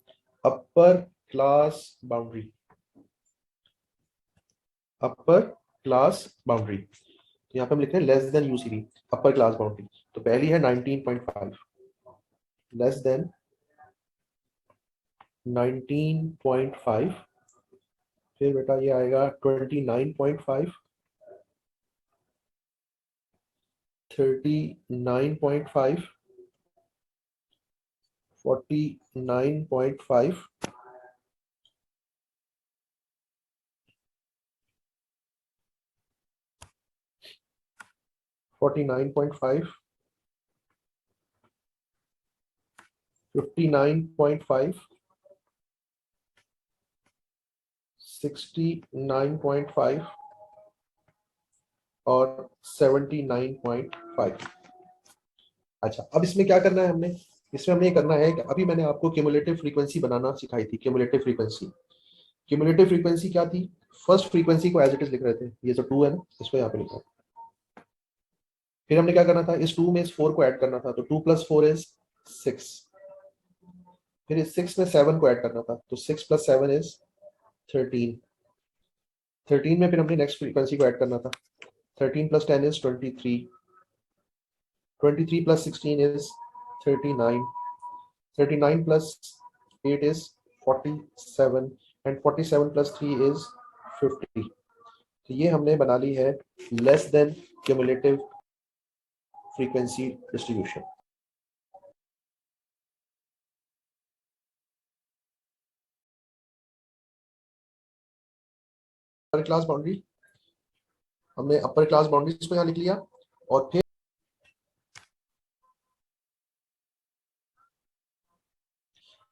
upper class boundary, upper class boundary. तो यहाँ पे हम लिख रहे हैं less than UCB, upper class boundary. तो पहली है 19.5, लेस देन 19.5, फिर बेटा ये आएगा 29.5, 39.5, 49.5, 49.5, 59.5, 69.5 और 79.5। अच्छा, अब इसमें क्या करना है हमने, इसमें हमें ये करना है कि अभी मैंने आपको क्यूमुलेटिव फ्रीक्वेंसी बनाना सिखाई थी। क्यूमुलेटिव फ्रीक्वेंसी, क्यूमुलेटिव फ्रीक्वेंसी क्या थी, फर्स्ट फ्रीक्वेंसी को एज इट इज लिख रहे थे, ये जो 2 है ना इसको यहाँ पे लिखा। फिर हमने क्या करना था, इस 2 में इस 4 को ऐड करना था, तो 2 + 4 इज 6। फिर इस 6 में 7 को ऐड करना था, तो 6 + 7 इज 13। 13 में फिर हमने नेक्स्ट फ्रीक्वेंसी को ऐड करना था, 13 + 10 is 23। 23 + 16 is 39. 39 + 8 is 47 and 47 + 3 is 50। तो ये हमने बना ली है less than cumulative frequency distribution. अपर क्लास बाउंड्री, हमने अपर क्लास बाउंड्रीज को यहाँ लिख लिया। और फिर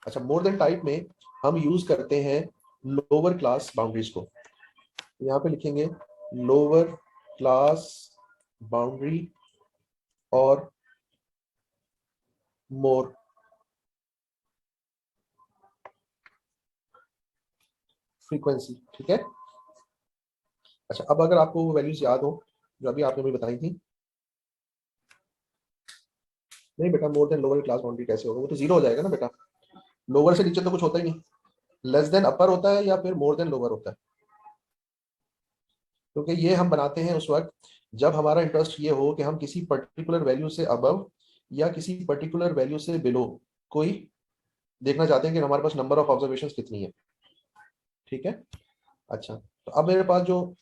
अच्छा, मोर देन टाइप में हम यूज करते हैं लोअर क्लास बाउंड्रीज को। यहाँ पे लिखेंगे लोअर क्लास बाउंड्री और मोर फ्रीक्वेंसी, ठीक है। अच्छा, अब अगर आपको वो वैल्यूज याद हो जो अभी आपने मुझे बताई थी, नहीं बेटा more than lower class boundary कैसे होगा, वो तो जीरो हो जाएगा ना बेटा, लोअर से नीचे तो कुछ होता ही नहीं, लेस देन अपर होता है या फिर मोर देन लोअर होता है। क्योंकि ये हम बनाते हैं उस वक्त जब हमारा इंटरेस्ट ये हो कि हम किसी पर्टिकुलर वैल्यू से अबव या किसी पर्टिकुलर वैल्यू से बिलो कोई देखना चाहते हैं कि हमारे पास नंबर ऑफ ऑब्जर्वेशन कितनी है, ठीक है। अच्छा, तो अब मेरे पास जो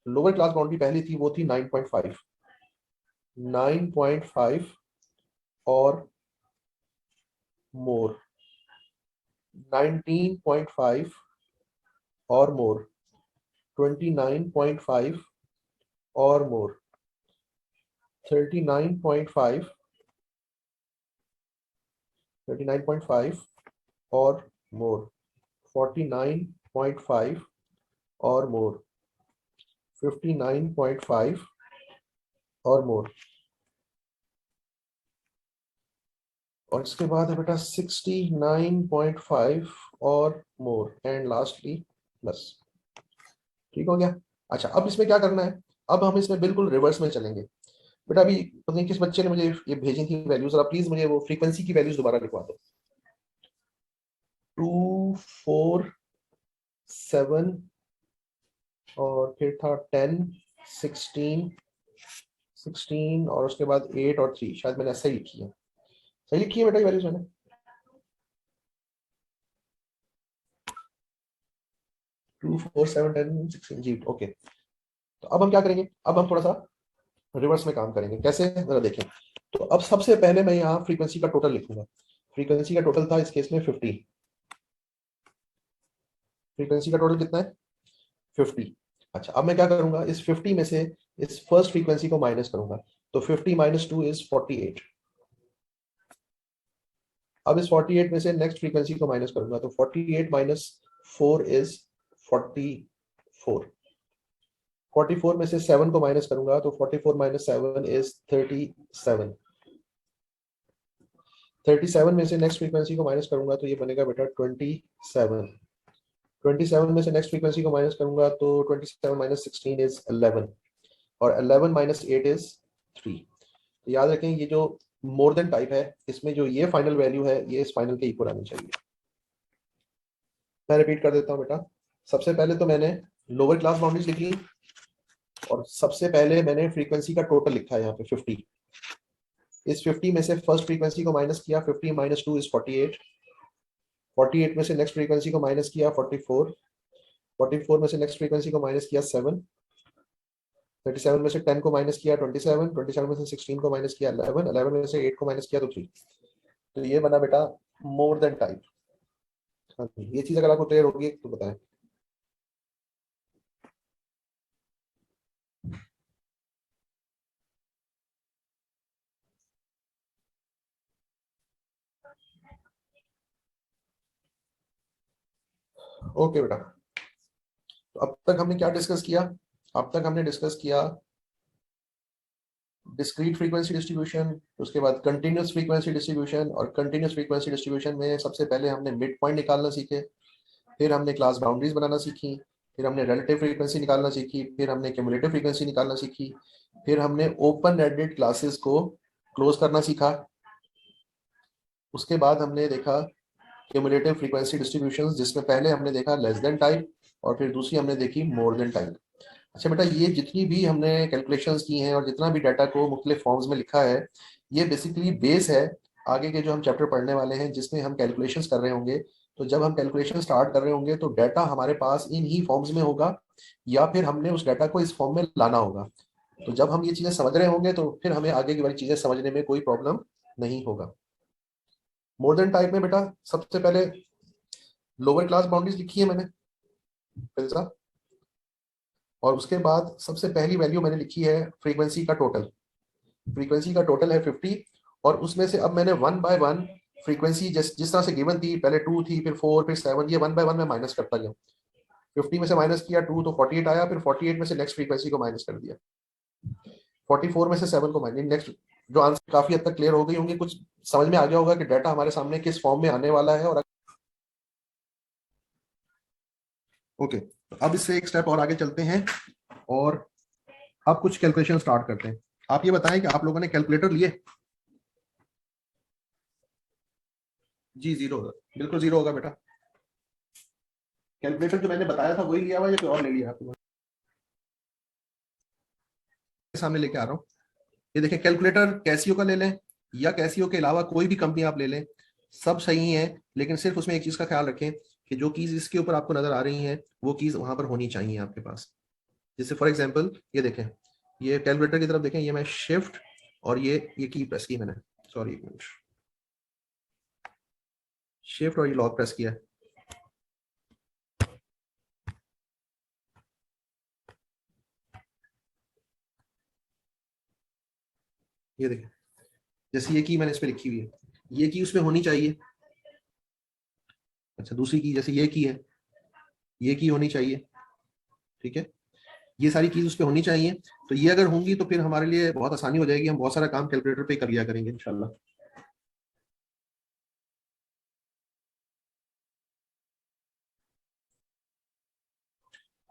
लोअर क्लास बाउंड्री पहली थी वो थी 9.5, 9.5 और मोर, 19.5 और मोर, 29.5 और मोर, 39.5, 39.5 और मोर, 49.5 और मोर, 59.5 और मोर, और इसके बाद है बेटा 69.5 और मोर, एंड लास्टली बस, ठीक हो गया। अच्छा, अब इसमें क्या करना है, अब हम इसमें बिल्कुल रिवर्स में चलेंगे। बेटा अभी पता नहीं किस बच्चे ने मुझे ये भेजी थी वैल्यूज, और प्लीज मुझे वो फ्रीक्वेंसी की वैल्यूज दोबारा लिखवा दो। 2, 4, 7 और फिर था 10, 16, 16 और उसके बाद 8 और 3, शायद मैंने ऐसे ही लिखी है, सही लिखी है बेटा ये वैल्यूज मैंने। 2, 4, 7, 10, 16 जी, ओके। तो अब हम क्या करेंगे, अब हम थोड़ा सा रिवर्स में काम करेंगे, कैसे जरा देखें। तो अब सबसे पहले मैं यहाँ फ्रीक्वेंसी का टोटल लिखूंगा। फ्रीक्वेंसी का टोटल था इस केस में 50। फ्रीक्वेंसी का टोटल कितना है, 50। अच्छा, अब मैं क्या करूंगा, इस 50 में से इस फर्स्ट फ्रीक्वेंसी को माइनस करूंगा, तो 50 - 2 इज 48। अब इस 48 में से नेक्स्ट फ्रीक्वेंसी को माइनस करूंगा, तो 48 - 4 इज 44। 44 में से 7 को माइनस करूंगा, तो 44 - 7 इज 37। 37 में से नेक्स्ट फ्रीक्वेंसी को माइनस करूंगा, तो ये बनेगा बेटा 27। 27 में से नेक्स्ट फ्रीक्वेंसी को माइनस करूंगा, तो 27 - 16 इज 11, और 11 - 8 इज 3। तो याद रखें ये जो मोर देन टाइप है, इसमें जो ये फाइनल वैल्यू है ये इस फाइनल के इक्वल आनी चाहिए। मैं रिपीट कर देता हूँ बेटा। सबसे पहले तो मैंने लोअर क्लास बाउंड्रीज लिख ली और सबसे पहले मैंने फ्रीक्वेंसी का टोटल लिखा है यहाँ पे 50। इस 50 में से फर्स्ट फ्रीक्वेंसी को माइनस किया, 50 माइनस 2 इज 48। 48 में से नेक्स्ट फ्रीक्वेंसी को माइनस किया 44। 44 में से नेक्स्ट फ्रीक्वेंसी को माइनस किया 7। 37 में से 10 को माइनस किया 27। 27 में से 16 को माइनस किया 11। 11 में से 8 को माइनस किया तो 3। तो ये बना बेटा मोर देन टाइप। हाँ, ये चीज अगर आपको क्लियर होगी तो बताएं। ओके बेटा, तो अब तक हमने क्या डिस्कस किया? अब तक हमने डिस्कस किया डिस्क्रीट फ्रीक्वेंसी डिस्ट्रीब्यूशन, उसके बाद कंटिन्यूस फ्रीक्वेंसी डिस्ट्रीब्यूशन, और कंटिन्यूस फ्रीक्वेंसी डिस्ट्रीब्यूशन में सबसे पहले हमने मिड पॉइंट निकालना सीखे, फिर हमने क्लास बाउंड्रीज बनाना सीखी, फिर हमने रिलेटिव फ्रीक्वेंसी निकालना सीखी, फिर हमने क्यूमुलेटिव फ्रीक्वेंसी निकालना सीखी, फिर हमने ओपन एंडेड क्लासेस को क्लोज करना सीखा। उसके बाद हमने देखा क्यूमुलेटिव फ्रीक्वेंसी डिस्ट्रीब्यूशंस, जिसमें पहले हमने देखा लेस देन टाइप और फिर दूसरी हमने देखी मोर देन टाइप। अच्छा बेटा, ये जितनी भी हमने कैलकुलेशंस की हैं और जितना भी डाटा को मुख्तलिफ फॉर्म्स में लिखा है, ये बेसिकली बेस है आगे के जो हम चैप्टर पढ़ने वाले हैं जिसमें हम कैलकुलेशंस कर रहे होंगे। तो जब हम कैलकुलेशन स्टार्ट कर रहे होंगे तो डाटा हमारे पास इन ही फॉर्म्स में होगा या फिर हमने उस डाटा को इस फॉर्म में लाना होगा। तो जब हम ये चीजें समझ रहे होंगे तो फिर हमें आगे की वाली चीजें समझने में कोई प्रॉब्लम नहीं होगा। मोर देन टाइप में बेटा सबसे पहले लोअर क्लास बाउंड्रीज लिखी है मैंने फिल्सा, और उसके बाद सबसे पहली वैल्यू मैंने लिखी है फ्रीक्वेंसी का टोटल। फ्रीक्वेंसी का टोटल है 50 और उसमें से अब मैंने वन बाय वन फ्रीक्वेंसी जिस तरह से गिवन थी, पहले 2 थी फिर 4 फिर 7, ये वन बाय वन मैं माइनस करता गया। 50 में से माइनस किया 2 तो 48 आया, फिर 48 में से नेक्स्ट फ्रीक्वेंसी को माइनस कर दिया, 44 में से 7 को माइनस। नेक्स्ट जो आंसर काफी हद तक क्लियर हो गई होंगी, कुछ समझ में आ गया होगा कि डाटा हमारे सामने किस फॉर्म में आने वाला है। और ओके, तो अब इससे एक स्टेप और आगे चलते हैं और अब कुछ कैलकुलेशन स्टार्ट करते हैं। आप ये बताएं कि आप लोगों ने कैलकुलेटर लिए? जी जीरो होगा, बिल्कुल जीरो होगा बेटा। कैलकुलेटर जो मैंने बताया था वही लिया हुआ या कोई और ले लिया आपके सामने लेके आ रहा हूँ। ये देखिए, कैलकुलेटर कैसियो का ले लें या कैसियो के अलावा कोई भी कंपनी आप ले लें, सब सही है, लेकिन सिर्फ उसमें एक चीज का ख्याल रखें कि जो कीज इसके ऊपर आपको नजर आ रही हैं वो कीज वहां पर होनी चाहिए आपके पास। जैसे फॉर एग्जांपल ये देखें, ये कैलकुलेटर की तरफ देखें, ये मैं शिफ्ट और ये की प्रेस की मैंने, सॉरी एक मिनट, शिफ्ट और ये लॉक प्रेस किया। ये देखें, जैसे ये की मैंने इस पे लिखी हुई है, ये की उसमें होनी चाहिए। अच्छा, दूसरी की जैसे ये की है, ये की होनी चाहिए, ठीक है, ये सारी चीज उस पर होनी चाहिए। तो ये अगर होंगी तो फिर हमारे लिए बहुत आसानी हो जाएगी, हम बहुत सारा काम कैलकुलेटर पे कर लिया करेंगे इंशाल्लाह।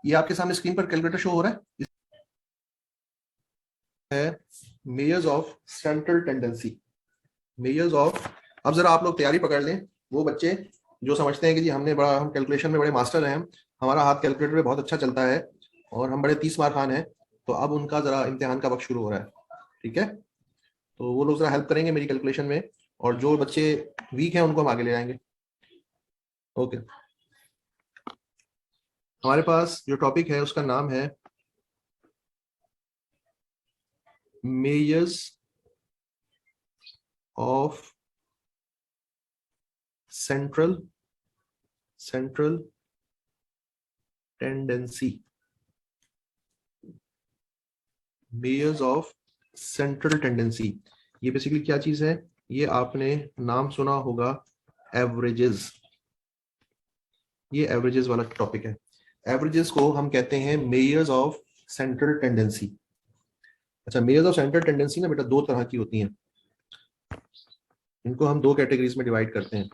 ये आपके सामने स्क्रीन पर कैलकुलेटर शो हो रहा है measures of central tendency, measures of. अब जरा आप लोग तैयारी पकड़ लें, वो बच्चे जो समझते हैं कि जी हम कैलकुलेशन में बड़े मास्टर हैं, हमारा हाथ कैलकुलेटर पे बहुत अच्छा चलता है और हम बड़े 30 मार खान हैं, तो अब उनका जरा इम्तिहान का वक्त शुरू हो रहा है, ठीक है। तो वो लोग जरा हेल्प करेंगे मेरी कैलकुलेशन में, और जो बच्चे वीक हैं उनको हम आगे ले जाएंगे। ओके, हमारे पास जो टॉपिक है उसका नाम है measures of central tendency, measures of central tendency. ये बेसिकली क्या चीज है? ये आपने नाम सुना होगा एवरेजेस, ये एवरेजेस वाला टॉपिक है। एवरेजेस को हम कहते हैं मेजर्स ऑफ सेंट्रल टेंडेंसी। अच्छा, मेजर्स ऑफ सेंट्रल टेंडेंसी ना बेटा दो तरह की होती हैं, इनको हम दो कैटेगरीज में डिवाइड करते हैं।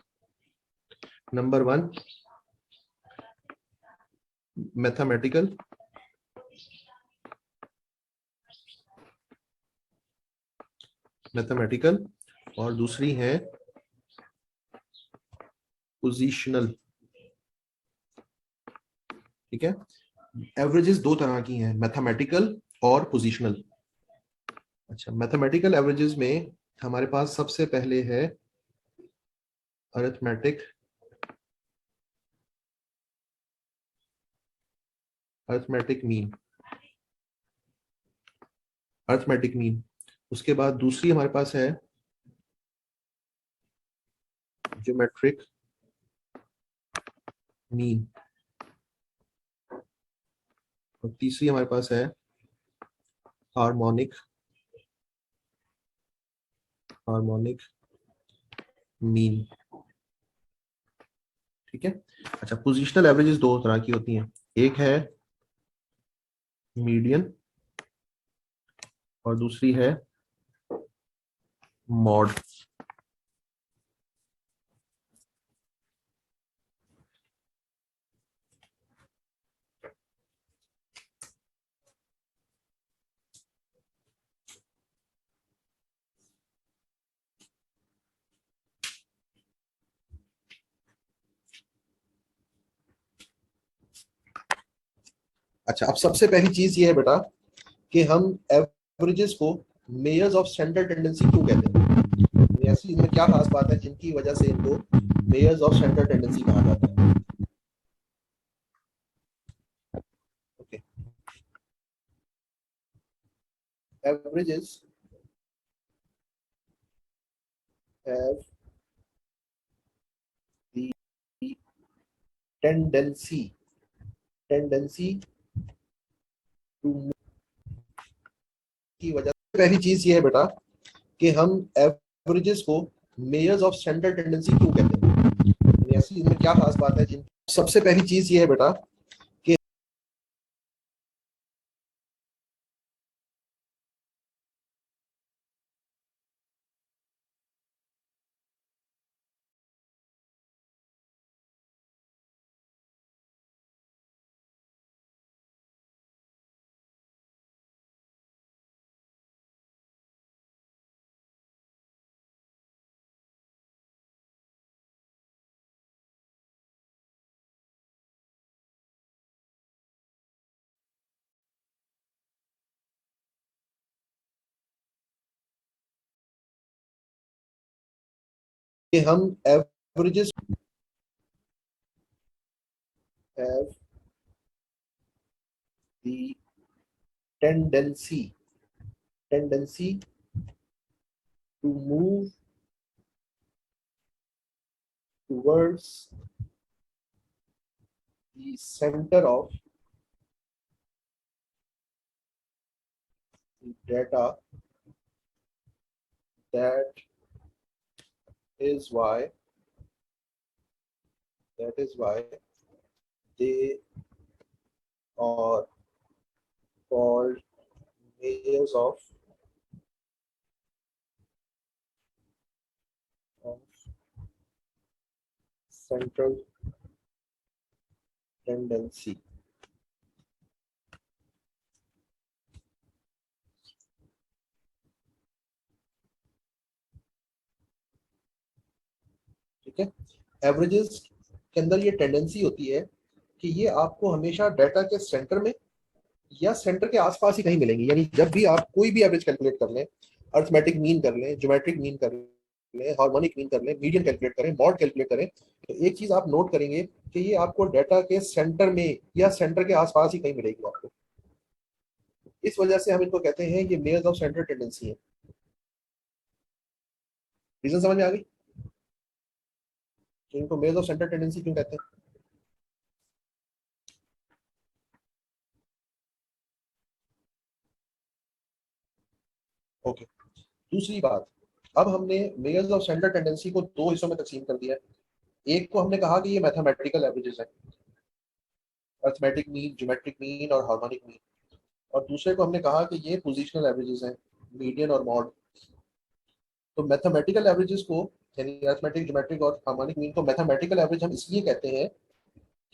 नंबर वन, मैथमेटिकल, और दूसरी है पोजीशनल। ठीक है, एवरेजेस दो तरह की हैं, मैथमेटिकल और पोजीशनल। अच्छा, मैथमेटिकल एवरेजेस में हमारे पास सबसे पहले है अरिथमेटिक मीन। Arithmetic mean. उसके बाद दूसरी हमारे पास है ज्योमेट्रिक मीन। और तीसरी हमारे पास है हार्मोनिक मीन। ठीक है। अच्छा, पोजीशनल एवरेजेस दो तरह की होती हैं, एक है मीडियन और दूसरी है मॉड। अच्छा, अब सबसे पहली चीज ये है बेटा कि हम एवरेजेस को मेयर्स ऑफ स्टैंडर्ड टेंडेंसी क्यों कहते हैं, ऐसी इनमें क्या खास बात है जिनकी वजह से इनको मेयर्स ऑफ स्टैंडर्ड टेंडेंसी कहा जाता है। Okay, averages have the tendency to, की वजह से पहली चीज ये है बेटा कि हम एवरेजेस को मेयर्स ऑफ स्टैंडर्ड टेंडेंसी क्यों कहते हैं, ऐसी इनमें क्या खास बात है जिन सबसे पहली चीज ये है बेटा कि हम averages have the tendency to move towards the centre of data. That is why they are called measures of central tendency. ठीक है, एवरेजेस के अंदर ये टेंडेंसी होती है कि ये आपको हमेशा डाटा के सेंटर में या सेंटर के आसपास ही कहीं मिलेंगी। यानी जब भी आप कोई भी एवरेज कैलकुलेट कर लें, अरिथमेटिक मीन कर लें, ज्योमेट्रिक मीन कर लें, हार्मोनिक मीन कर लें, मीडियन कैलकुलेट करें, मॉड कैलकुलेट करें, तो एक चीज आप नोट करेंगे कि ये आपको डाटा के सेंटर में या सेंटर के आसपास ही कहीं मिलेगी आपको। इस वजह से हम इनको कहते हैं ये मेयर्स ऑफ सेंट्रल टेंडेंसी है। रीजन समझ में आ गई कि इनको मेयर्स ऑफ सेंट्रल टेंडेंसी क्यों कहते हैं। ओके, दूसरी बात, अब हमने मेयर्स ऑफ सेंट्रल टेंडेंसी को दो हिस्सों में तकसीम कर दिया है। एक को हमने कहा कि ये मैथमेटिकल एवरेजेस है, अरिथमेटिक मीन, ज्योमेट्रिक मीन और हार्मोनिक मीन, और दूसरे को हमने कहा कि ये पोजीशनल एवरेजेस हैं, मीडियन और मॉड। तो मैथमेटिकल एवरेजेस को, यानी अरिथमेटिक, ज्योमेट्रिक और हार्मोनिक मीन को मैथमेटिकल एवरेज हम इसलिए कहते हैं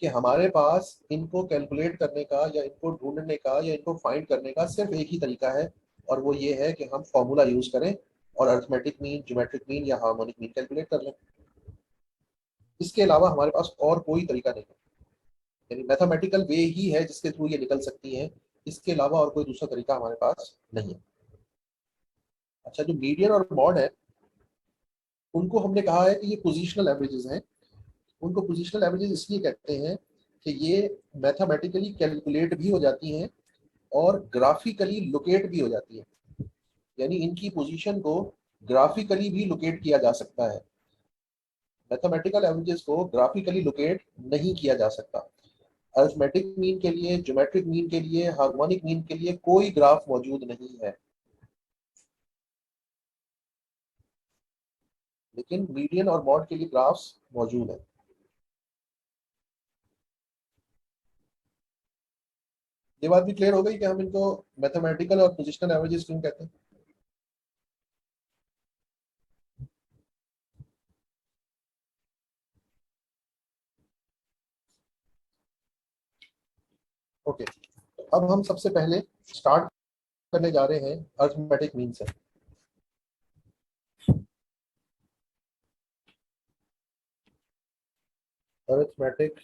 कि हमारे पास इनको कैलकुलेट करने का या इनको ढूंढने का या इनको फाइंड करने का सिर्फ एक ही तरीका है, और वो ये है कि हम फॉर्मूला यूज करें और अरिथमेटिक मीन, ज्योमेट्रिक मीन या हार्मोनिक मीन कैलकुलेट कर लें। इसके अलावा हमारे पास और कोई तरीका नहीं है, यानी मैथमेटिकल वे ही है जिसके थ्रू ये निकल सकती है, इसके अलावा और कोई दूसरा तरीका हमारे पास नहीं है। अच्छा, जो मीडियन और मॉड है उनको हमने कहा है कि ये पोजिशनल एवरेजेस हैं। उनको पोजिशनल एवरेजेस इसलिए कहते हैं कि ये मैथमेटिकली कैलकुलेट भी हो जाती हैं और ग्राफिकली लोकेट भी हो जाती है, यानी इनकी पोजीशन को ग्राफिकली भी लोकेट किया जा सकता है। मैथमेटिकल एवरेजेस को ग्राफिकली लोकेट नहीं किया जा सकता। अरिथमेटिक मीन के लिए, ज्योमेट्रिक मीन के लिए, हार्मोनिक मीन के लिए कोई ग्राफ मौजूद नहीं है, लेकिन मीडियन और मॉड के लिए ग्राफ्स मौजूद है। ये बात भी क्लियर हो गई कि हम इनको मैथमेटिकल और पोजिशनल एवरेजेस क्यों कहते हैं। ओके, तो अब हम सबसे पहले स्टार्ट करने जा रहे हैं अरिथमेटिक मीन से। अरिथमेटिक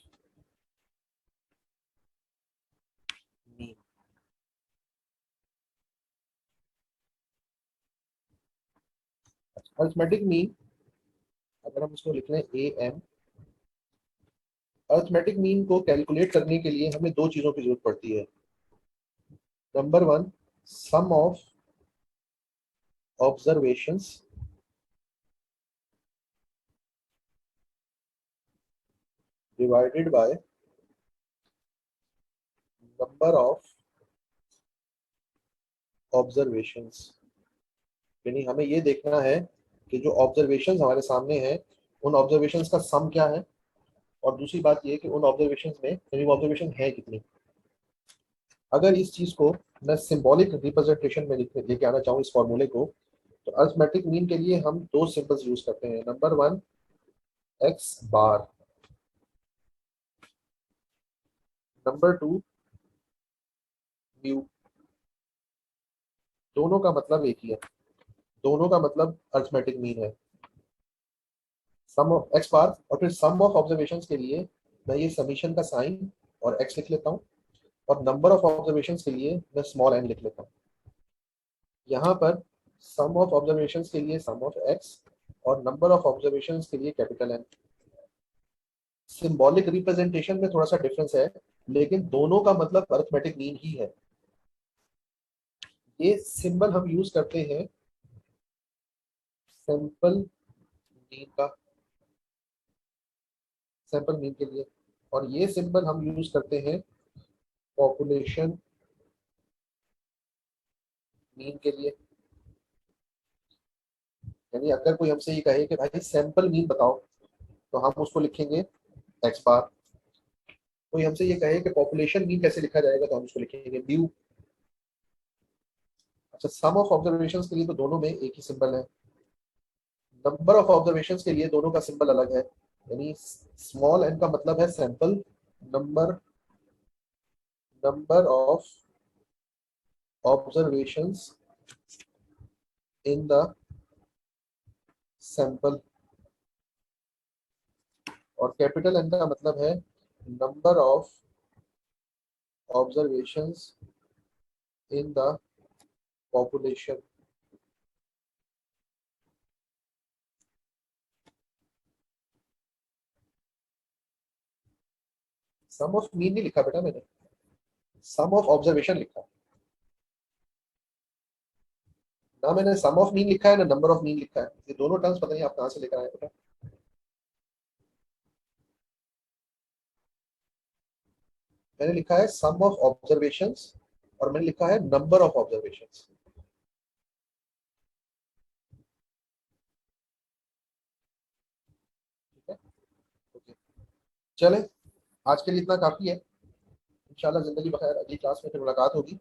मीन, अरिथमेटिक मीन अगर हम इसको लिख लें AM, अरिथमेटिक मीन को कैलकुलेट करने के लिए हमें दो चीजों की जरूरत पड़ती है। Number one, sum of observations divided by number of observations. यानी हमें ये देखना है कि जो ऑब्जर्वेशंस हमारे सामने हैं उन ऑब्जर्वेशंस का सम क्या है, और दूसरी बात ये कि उन ऑब्जर्वेशंस में यानी वो ऑब्जर्वेशन है कितनी। अगर इस चीज को मैं सिंबॉलिक रिप्रेजेंटेशन में लेके आना चाहूँ इस फॉर्मूले को, तो अरिथमेटिक मीन के लिए हम दो सिंबल्स यूज करते हैं। Number one, X bar. Number two, mu. दोनों का मतलब एक ही है, दोनों का मतलब अरिथमेटिक मीन है। सम ऑफ एक्स बार और फिर सम ऑफ ऑब्जर्वेशंस के लिए मैं ये समीशन का साइन और एक्स लिख लेता हूँ, और नंबर ऑफ ऑब्जर्वेशंस के लिए मैं स्मॉल एन लिख लेता हूँ। यहाँ पर सम ऑफ ऑब्जर्वेशंस के लिए सम ऑफ एक्स और नंबर ऑफ ऑब्जर्वेशंस के लिए कैपिटल एन। सिंबॉलिक रिप्रेजेंटेशन में थोड़ा सा डिफरेंस है, लेकिन दोनों का मतलब अरिथमेटिक मीन ही है। ये सिंबल हम यूज करते हैं सैंपल मीन का, सैंपल मीन के लिए, और ये सिंबल हम यूज करते हैं पॉपुलेशन मीन के लिए। यानी अगर कोई हमसे ये कहे कि भाई सैंपल मीन बताओ, तो हम उसको लिखेंगे एक्स बार। कोई हमसे ये कहे कि पॉपुलेशन मीन कैसे लिखा जाएगा, तो हम उसको लिखेंगे म्यू। अच्छा, सम ऑफ ऑब्जर्वेशंस के लिए तो दोनों में एक ही सिंबल है। नंबर ऑफ ऑब्जर्वेशंस के लिए दोनों का सिंबल अलग है, यानी स्मॉल एन का मतलब है sample number, number of observations in the sample, और कैपिटल एन का मतलब है number of observations in the population. Sum of mean नहीं लिखा बेटा मैंने, सम ऑफ ऑब्जर्वेशन लिखा। ना मैंने सम ऑफ मीन लिखा है ना नंबर ऑफ मीन लिखा है, ये दोनों टर्म्स पता नहीं आप कहाँ से लेकर आए बेटा। मैंने लिखा है सम ऑफ ऑब्जर्वेशंस और मैंने लिखा है नंबर ऑफ ऑब्जर्वेशंस। ठीक है, ओके, चले, आज के लिए इतना काफी है। इंशाल्लाह जिंदगी बखैर अगली क्लास में फिर मुलाकात होगी।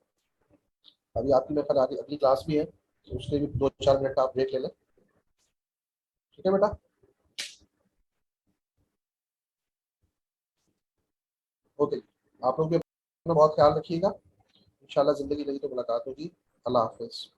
अभी आपकी मेरे ख्याल अगली क्लास भी है, तो उसके भी 2-4 मिनट का आप ब्रेक ले लें। ठीक है बेटा, ओके। आप लोग भी अपना बहुत ख्याल रखिएगा। इंशाल्लाह जिंदगी रही तो मुलाकात होगी। अल्लाह हाफिज।